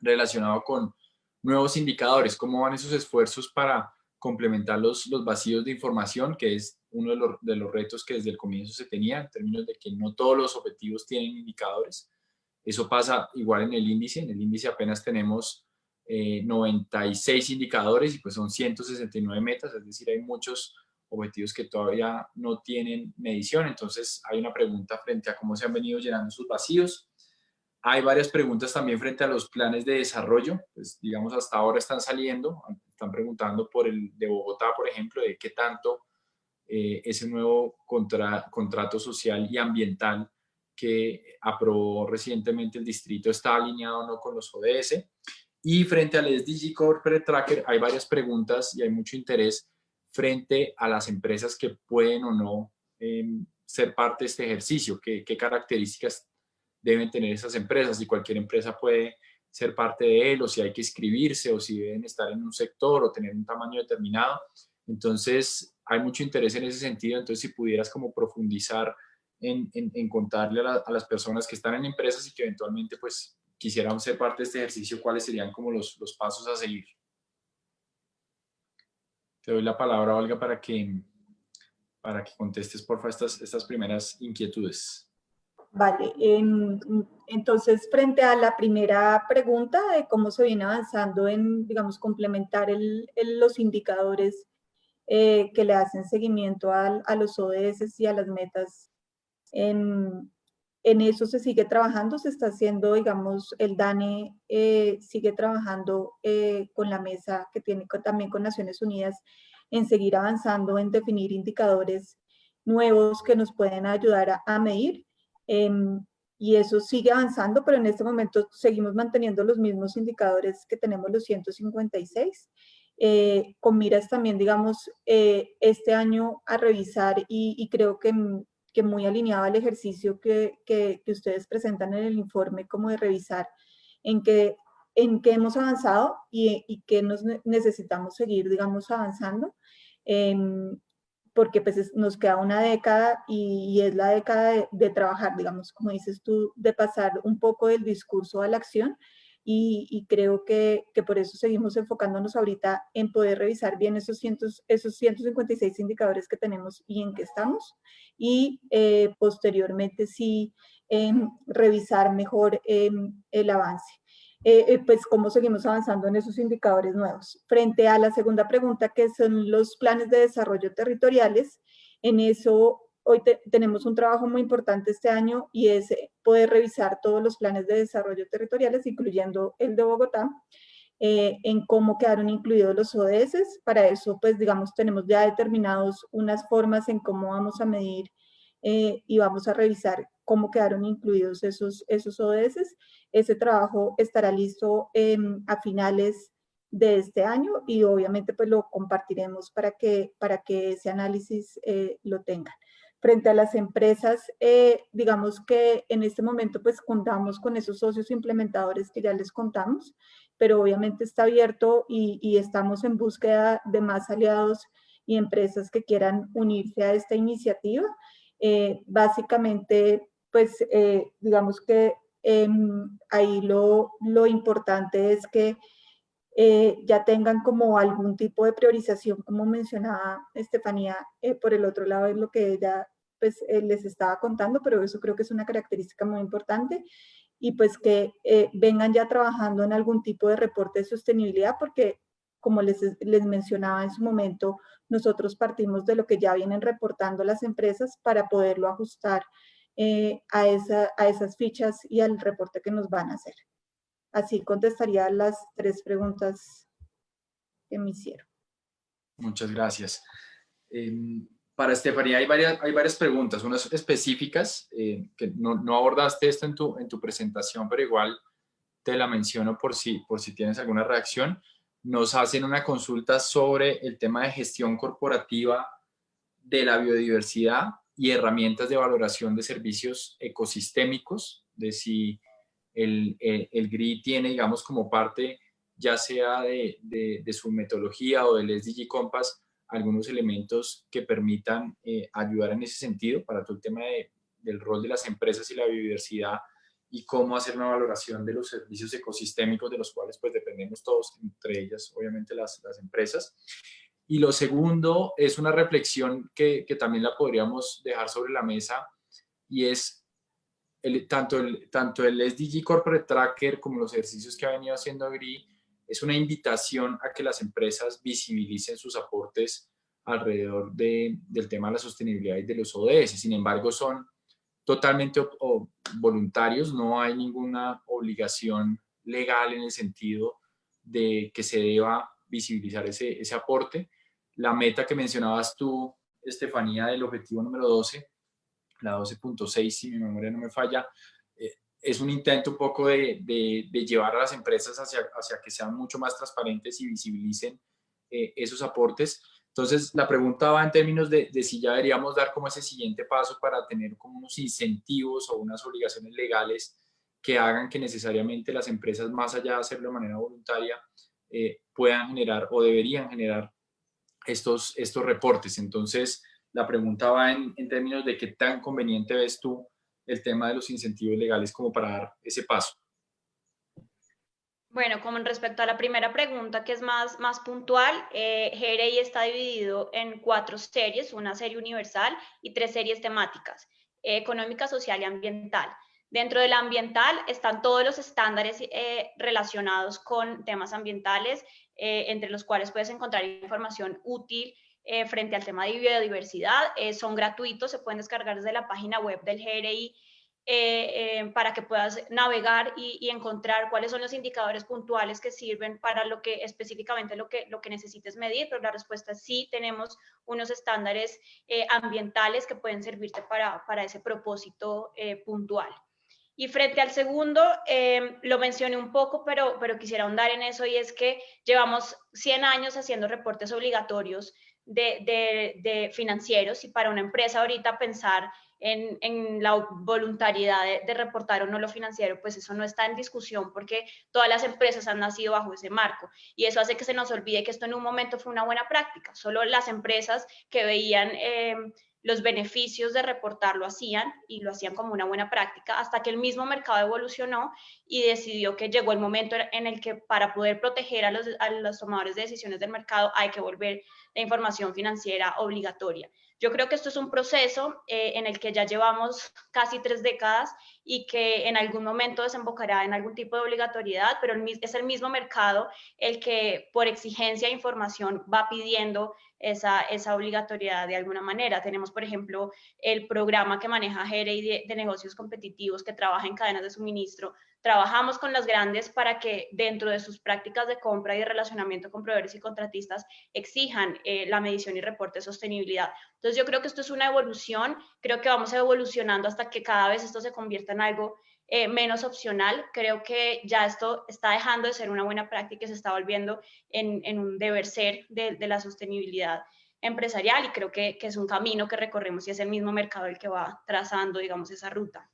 relacionado con nuevos indicadores. ¿Cómo van esos esfuerzos para complementar los vacíos de información, que es uno de los retos que desde el comienzo se tenía, en términos de que no todos los objetivos tienen indicadores. Eso pasa igual en el índice. En el índice apenas tenemos 96 indicadores y pues son 169 metas, es decir, hay muchos objetivos que todavía no tienen medición. Entonces hay una pregunta frente a cómo se han venido llenando sus vacíos. Hay varias preguntas también frente a los planes de desarrollo. Pues digamos, hasta ahora están saliendo, están preguntando por el de Bogotá, por ejemplo, de qué tanto ese nuevo contrato social y ambiental que aprobó recientemente el distrito está alineado o no con los ODS. Y frente al SDG Corporate Tracker hay varias preguntas y hay mucho interés frente a las empresas que pueden o no ser parte de este ejercicio, qué características deben tener esas empresas, si cualquier empresa puede ser parte de él, o si hay que inscribirse, o si deben estar en un sector o tener un tamaño determinado. Entonces, hay mucho interés en ese sentido. Entonces, si pudieras como profundizar en contarle a las personas que están en empresas y que eventualmente pues quisieran ser parte de este ejercicio, ¿cuáles serían como los pasos a seguir? Te doy la palabra, Olga, para que contestes, porfa, estas primeras inquietudes. Vale, entonces frente a la primera pregunta de cómo se viene avanzando en, digamos, complementar los indicadores que le hacen seguimiento a los ODS y a las metas, en eso se sigue trabajando, se está haciendo, digamos, el DANE sigue trabajando con la mesa que tiene también con Naciones Unidas en seguir avanzando, en definir indicadores nuevos que nos pueden ayudar a medir. Y eso sigue avanzando, pero en este momento seguimos manteniendo los mismos indicadores que tenemos los 156, con miras también, digamos, este año a revisar y creo que muy alineado al ejercicio que ustedes presentan en el informe, como de revisar en qué hemos avanzado y qué necesitamos seguir, digamos, avanzando. Porque pues nos queda una década y es la década de trabajar, digamos, como dices tú, de pasar un poco del discurso a la acción y creo que por eso seguimos enfocándonos ahorita en poder revisar bien esos 156 indicadores que tenemos y en qué estamos y posteriormente sí revisar mejor el avance. Pues cómo seguimos avanzando en esos indicadores nuevos. Frente a la segunda pregunta, que son los planes de desarrollo territoriales, en eso hoy tenemos un trabajo muy importante este año y es poder revisar todos los planes de desarrollo territoriales, incluyendo el de Bogotá, en cómo quedaron incluidos los ODS. Para eso, pues digamos, tenemos ya determinados unas formas en cómo vamos a medir y vamos a revisar cómo quedaron incluidos esos ODS. Ese trabajo estará listo a finales de este año y obviamente pues lo compartiremos para que ese análisis lo tengan. Frente a las empresas, digamos que en este momento pues contamos con esos socios implementadores que ya les contamos, pero obviamente está abierto y estamos en búsqueda de más aliados y empresas que quieran unirse a esta iniciativa. Básicamente, pues digamos que ahí lo importante es que ya tengan como algún tipo de priorización, como mencionaba Estefanía, por el otro lado es lo que ella pues, les estaba contando, pero eso creo que es una característica muy importante, y pues que vengan ya trabajando en algún tipo de reporte de sostenibilidad, porque como les mencionaba en su momento, nosotros partimos de lo que ya vienen reportando las empresas para poderlo ajustar a esas fichas y al reporte que nos van a hacer. Así contestaría las tres preguntas que me hicieron. Muchas gracias. Para Estefanía hay varias preguntas, unas específicas que no abordaste esto en tu presentación, pero igual te la menciono por si tienes alguna reacción. Nos hacen una consulta sobre el tema de gestión corporativa de la biodiversidad y herramientas de valoración de servicios ecosistémicos, de si el GRI tiene, digamos, como parte ya sea de su metodología o del SDG Compass, algunos elementos que permitan ayudar en ese sentido para todo el tema del rol de las empresas y la biodiversidad y cómo hacer una valoración de los servicios ecosistémicos de los cuales pues dependemos todos, entre ellas obviamente las empresas. Y lo segundo es una reflexión que también la podríamos dejar sobre la mesa, y es tanto el SDG Corporate Tracker como los ejercicios que ha venido haciendo GRI, es una invitación a que las empresas visibilicen sus aportes alrededor del tema de la sostenibilidad y de los ODS. Sin embargo, son totalmente voluntarios, no hay ninguna obligación legal en el sentido de que se deba visibilizar ese aporte. La meta que mencionabas tú, Estefanía, del objetivo número 12, la 12.6, si mi memoria no me falla, es un intento un poco de llevar a las empresas hacia que sean mucho más transparentes y visibilicen esos aportes. Entonces, la pregunta va en términos de si ya deberíamos dar como ese siguiente paso para tener como unos incentivos o unas obligaciones legales que hagan que necesariamente las empresas, más allá de hacerlo de manera voluntaria, puedan generar o deberían generar estos reportes. Entonces, la pregunta va en términos de qué tan conveniente ves tú el tema de los incentivos legales como para dar ese paso. Bueno, como respecto a la primera pregunta, que es más puntual, GRI está dividido en 4 series, una serie universal y 3 series temáticas, económica, social y ambiental. Dentro de la ambiental están todos los estándares relacionados con temas ambientales, entre los cuales puedes encontrar información útil frente al tema de biodiversidad. Son gratuitos, se pueden descargar desde la página web del GRI para que puedas navegar y encontrar cuáles son los indicadores puntuales que sirven para lo que específicamente lo que necesites medir, pero la respuesta es sí, tenemos unos estándares ambientales que pueden servirte para ese propósito puntual. Y frente al segundo, lo mencioné un poco, pero quisiera ahondar en eso, y es que llevamos 100 años haciendo reportes obligatorios de financieros, y para una empresa ahorita pensar en la voluntariedad de reportar o no lo financiero, pues eso no está en discusión, porque todas las empresas han nacido bajo ese marco, y eso hace que se nos olvide que esto en un momento fue una buena práctica. Solo las empresas que veían los beneficios de reportar lo hacían, y lo hacían como una buena práctica, hasta que el mismo mercado evolucionó y decidió que llegó el momento en el que para poder proteger a los tomadores de decisiones del mercado hay que volver la información financiera obligatoria. Yo creo que esto es un proceso en el que ya llevamos casi 3 décadas y que en algún momento desembocará en algún tipo de obligatoriedad, pero es el mismo mercado el que por exigencia de información va pidiendo esa obligatoriedad de alguna manera. Tenemos, por ejemplo, el programa que maneja GRI de negocios competitivos, que trabaja en cadenas de suministro. Trabajamos con las grandes para que dentro de sus prácticas de compra y de relacionamiento con proveedores y contratistas exijan la medición y reporte de sostenibilidad. Entonces yo creo que esto es una evolución, creo que vamos evolucionando hasta que cada vez esto se convierta en algo menos opcional. Creo que ya esto está dejando de ser una buena práctica y se está volviendo en un deber ser de la sostenibilidad empresarial, y creo que es un camino que recorremos y es el mismo mercado el que va trazando, digamos, esa ruta.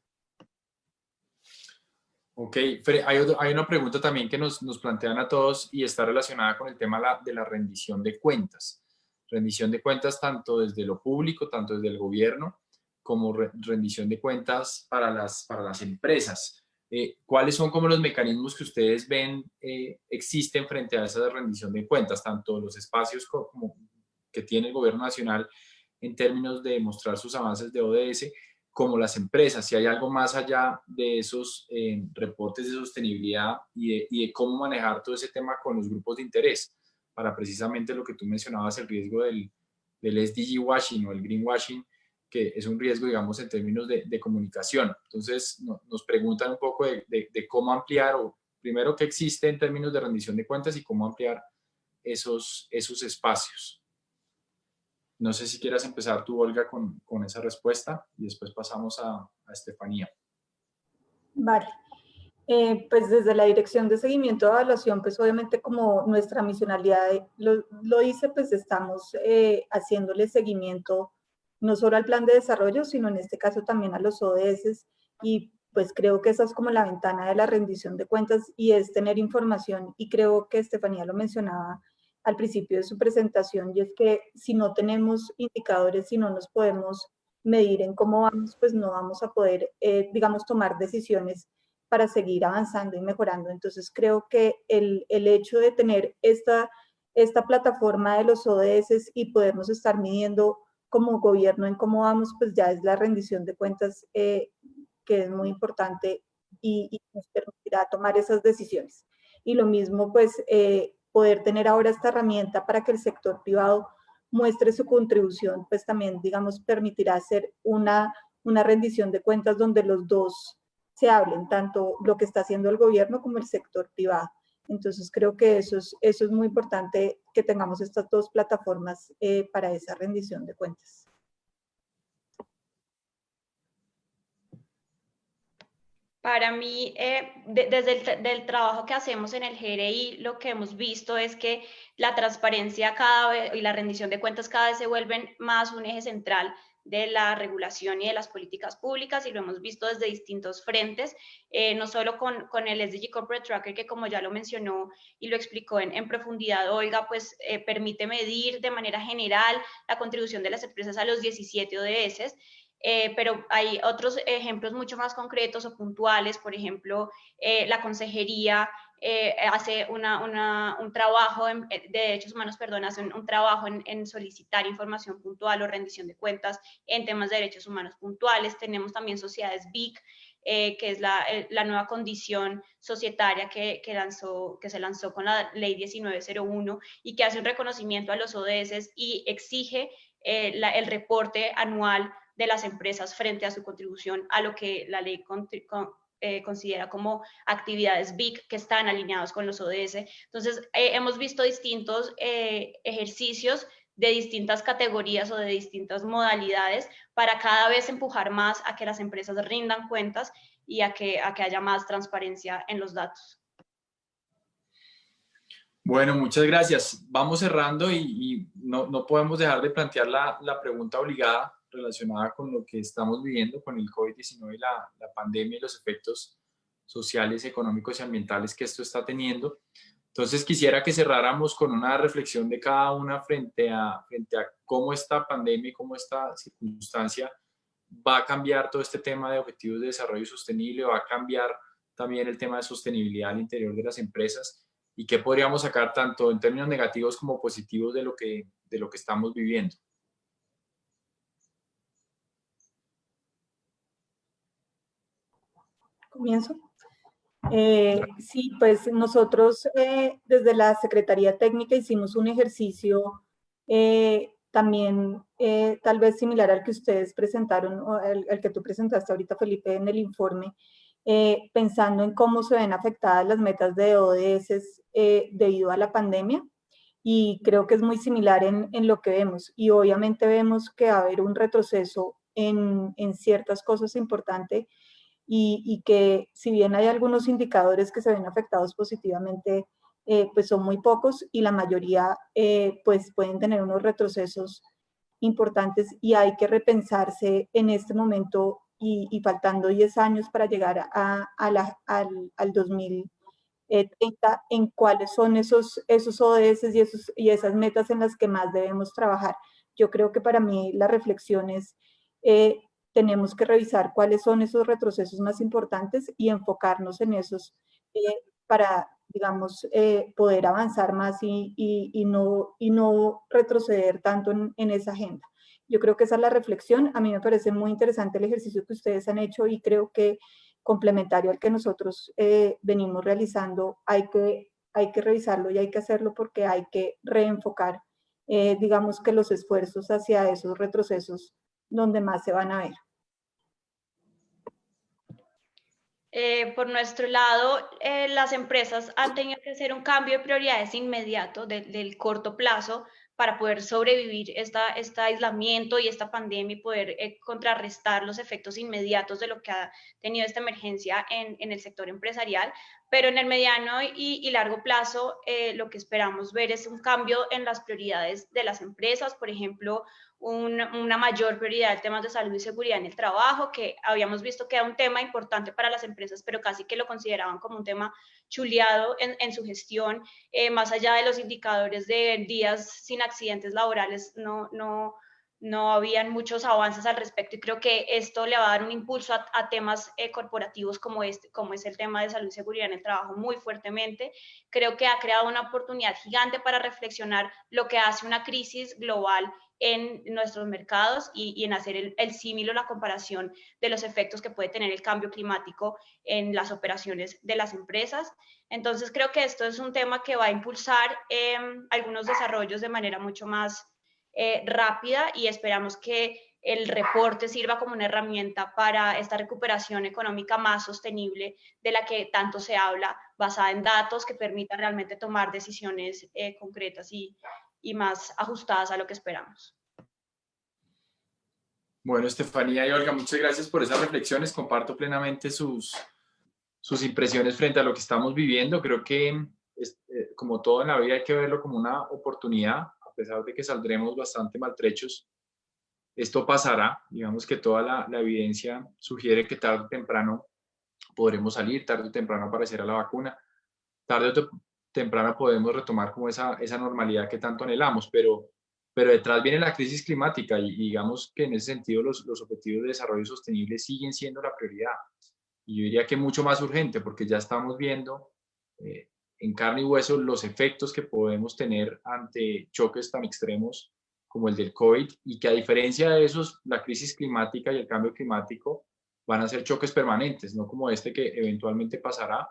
Ok, hay una pregunta también que nos plantean a todos y está relacionada con el tema de la rendición de cuentas. Rendición de cuentas tanto desde lo público, tanto desde el gobierno, como rendición de cuentas para las empresas. ¿Cuáles son como los mecanismos que ustedes ven existen frente a esa rendición de cuentas, tanto los espacios como que tiene el gobierno nacional en términos de mostrar sus avances de ODS, como las empresas, si hay algo más allá de esos reportes de sostenibilidad y de cómo manejar todo ese tema con los grupos de interés, para precisamente lo que tú mencionabas, el riesgo del SDG washing o el greenwashing, que es un riesgo, digamos, en términos de comunicación. Entonces, nos preguntan un poco de cómo ampliar, o primero, qué existe en términos de rendición de cuentas y cómo ampliar esos espacios. No sé si quieras empezar tú, Olga, con esa respuesta y después pasamos a Estefanía. Vale. Pues desde la Dirección de Seguimiento de Evaluación, pues obviamente como nuestra misionalidad lo dice, pues estamos haciéndole seguimiento no solo al plan de desarrollo, sino en este caso también a los ODS, y pues creo que esa es como la ventana de la rendición de cuentas, y es tener información, y creo que Estefanía lo mencionaba al principio de su presentación, y es que si no tenemos indicadores, si no nos podemos medir en cómo vamos, pues no vamos a poder, digamos, tomar decisiones para seguir avanzando y mejorando. Entonces creo que el hecho de tener esta esta plataforma de los ODS y podernos estar midiendo como gobierno en cómo vamos, pues ya es la rendición de cuentas que es muy importante y nos permitirá tomar esas decisiones. Y lo mismo, pues, poder tener ahora esta herramienta para que el sector privado muestre su contribución, pues también, digamos, permitirá hacer una rendición de cuentas donde los dos se hablen, tanto lo que está haciendo el gobierno como el sector privado. Entonces, creo que eso es muy importante, que tengamos estas dos plataformas para esa rendición de cuentas. Para mí, desde el trabajo que hacemos en el GRI, lo que hemos visto es que la transparencia cada vez y la rendición de cuentas cada vez se vuelven más un eje central de la regulación y de las políticas públicas, y lo hemos visto desde distintos frentes, no solo con el SDG Corporate Tracker, que como ya lo mencionó y lo explicó en profundidad Olga, pues permite medir de manera general la contribución de las empresas a los 17 ODS, pero hay otros ejemplos mucho más concretos o puntuales. Por ejemplo, la consejería hace un trabajo de derechos humanos, perdón, hace un trabajo en solicitar información puntual o rendición de cuentas en temas de derechos humanos puntuales. Tenemos también sociedades BIC, que es la nueva condición societaria que se lanzó con la ley 1901 y que hace un reconocimiento a los ODS y exige el reporte anual de las empresas frente a su contribución a lo que la ley considera como actividades BIC que están alineados con los ODS. Entonces, hemos visto distintos ejercicios de distintas categorías o de distintas modalidades para cada vez empujar más a que las empresas rindan cuentas y a que haya más transparencia en los datos. Bueno, muchas gracias. Vamos cerrando y no podemos dejar de plantear la pregunta obligada relacionada con lo que estamos viviendo con el COVID-19 y la pandemia y los efectos sociales, económicos y ambientales que esto está teniendo. Entonces quisiera que cerráramos con una reflexión de cada una frente a cómo esta pandemia y cómo esta circunstancia va a cambiar todo este tema de objetivos de desarrollo sostenible, va a cambiar también el tema de sostenibilidad al interior de las empresas, y qué podríamos sacar tanto en términos negativos como positivos de lo que estamos viviendo. ¿Comienzo? Sí, pues nosotros desde la Secretaría Técnica hicimos un ejercicio también tal vez similar al que ustedes presentaron, o el que tú presentaste ahorita, Felipe, en el informe, pensando en cómo se ven afectadas las metas de ODS debido a la pandemia, y creo que es muy similar en lo que vemos, y obviamente vemos que va a haber un retroceso en ciertas cosas importantes, y que si bien hay algunos indicadores que se ven afectados positivamente, pues son muy pocos, y la mayoría pues pueden tener unos retrocesos importantes, y hay que repensarse en este momento y faltando 10 años para llegar al 2030 en cuáles son esos ODS y esas metas en las que más debemos trabajar. Yo creo que para mí la reflexión es tenemos que revisar cuáles son esos retrocesos más importantes y enfocarnos en esos para, digamos, poder avanzar más y no retroceder tanto en esa agenda. Yo creo que esa es la reflexión. A mí me parece muy interesante el ejercicio que ustedes han hecho, y creo que complementario al que nosotros venimos realizando, hay que revisarlo y hay que hacerlo, porque hay que reenfocar, digamos, que los esfuerzos hacia esos retrocesos donde más se van a ver. Por nuestro lado, las empresas han tenido que hacer un cambio de prioridades inmediato del corto plazo para poder sobrevivir este aislamiento y esta pandemia, y poder contrarrestar los efectos inmediatos de lo que ha tenido esta emergencia en el sector empresarial. Pero en el mediano y largo plazo, lo que esperamos ver es un cambio en las prioridades de las empresas. Por ejemplo, una mayor prioridad en temas de salud y seguridad en el trabajo, que habíamos visto que era un tema importante para las empresas, pero casi que lo consideraban como un tema chuleado en su gestión, más allá de los indicadores de días sin accidentes laborales, no no habían muchos avances al respecto, y creo que esto le va a dar un impulso a temas corporativos como es el tema de salud y seguridad en el trabajo muy fuertemente. Creo que ha creado una oportunidad gigante para reflexionar lo que hace una crisis global en nuestros mercados y en hacer el símil o la comparación de los efectos que puede tener el cambio climático en las operaciones de las empresas. Entonces creo que esto es un tema que va a impulsar algunos desarrollos de manera mucho más rápida, y esperamos que el reporte sirva como una herramienta para esta recuperación económica más sostenible de la que tanto se habla, basada en datos que permitan realmente tomar decisiones concretas y más ajustadas a lo que esperamos. Bueno, Estefanía y Olga, muchas gracias por esas reflexiones. Comparto plenamente sus impresiones frente a lo que estamos viviendo. Creo que, como todo en la vida, hay que verlo como una oportunidad, a pesar de que saldremos bastante maltrechos. Esto pasará. Digamos que toda la evidencia sugiere que tarde o temprano podremos salir, tarde o temprano aparecerá la vacuna, tarde o temprano podemos retomar como esa normalidad que tanto anhelamos, pero detrás viene la crisis climática y digamos que en ese sentido los objetivos de desarrollo sostenible siguen siendo la prioridad. Y yo diría que mucho más urgente, porque ya estamos viendo en carne y hueso los efectos que podemos tener ante choques tan extremos como el del COVID, y que a diferencia de esos, la crisis climática y el cambio climático van a ser choques permanentes, no como este que eventualmente pasará.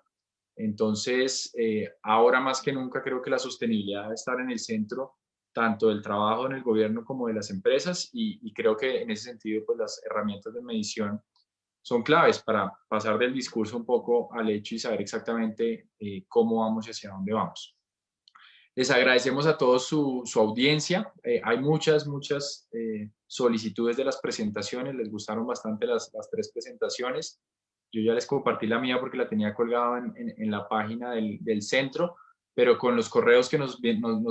Entonces, ahora más que nunca creo que la sostenibilidad debe estar en el centro tanto del trabajo en el gobierno como de las empresas, y creo que en ese sentido pues las herramientas de medición son claves para pasar del discurso un poco al hecho y saber exactamente cómo vamos y hacia dónde vamos. Les agradecemos a todos su audiencia. Hay muchas solicitudes de las presentaciones. Les gustaron bastante las 3 presentaciones. Yo ya les compartí la mía porque la tenía colgada en la página del centro, pero con los correos que nos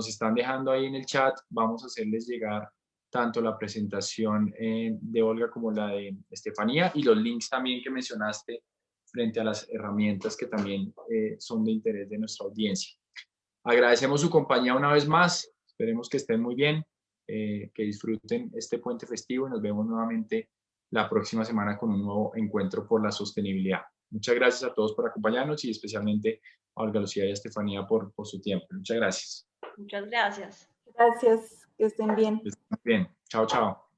están dejando ahí en el chat, vamos a hacerles llegar tanto la presentación de Olga como la de Estefanía, y los links también que mencionaste frente a las herramientas que también son de interés de nuestra audiencia. Agradecemos su compañía una vez más, esperemos que estén muy bien, que disfruten este puente festivo, y nos vemos nuevamente la próxima semana con un nuevo encuentro por la sostenibilidad. Muchas gracias a todos por acompañarnos, y especialmente a Olga Lucía y a Estefanía por su tiempo. Muchas gracias. Muchas gracias. Gracias, que estén bien. Que estén bien. Chao, chao.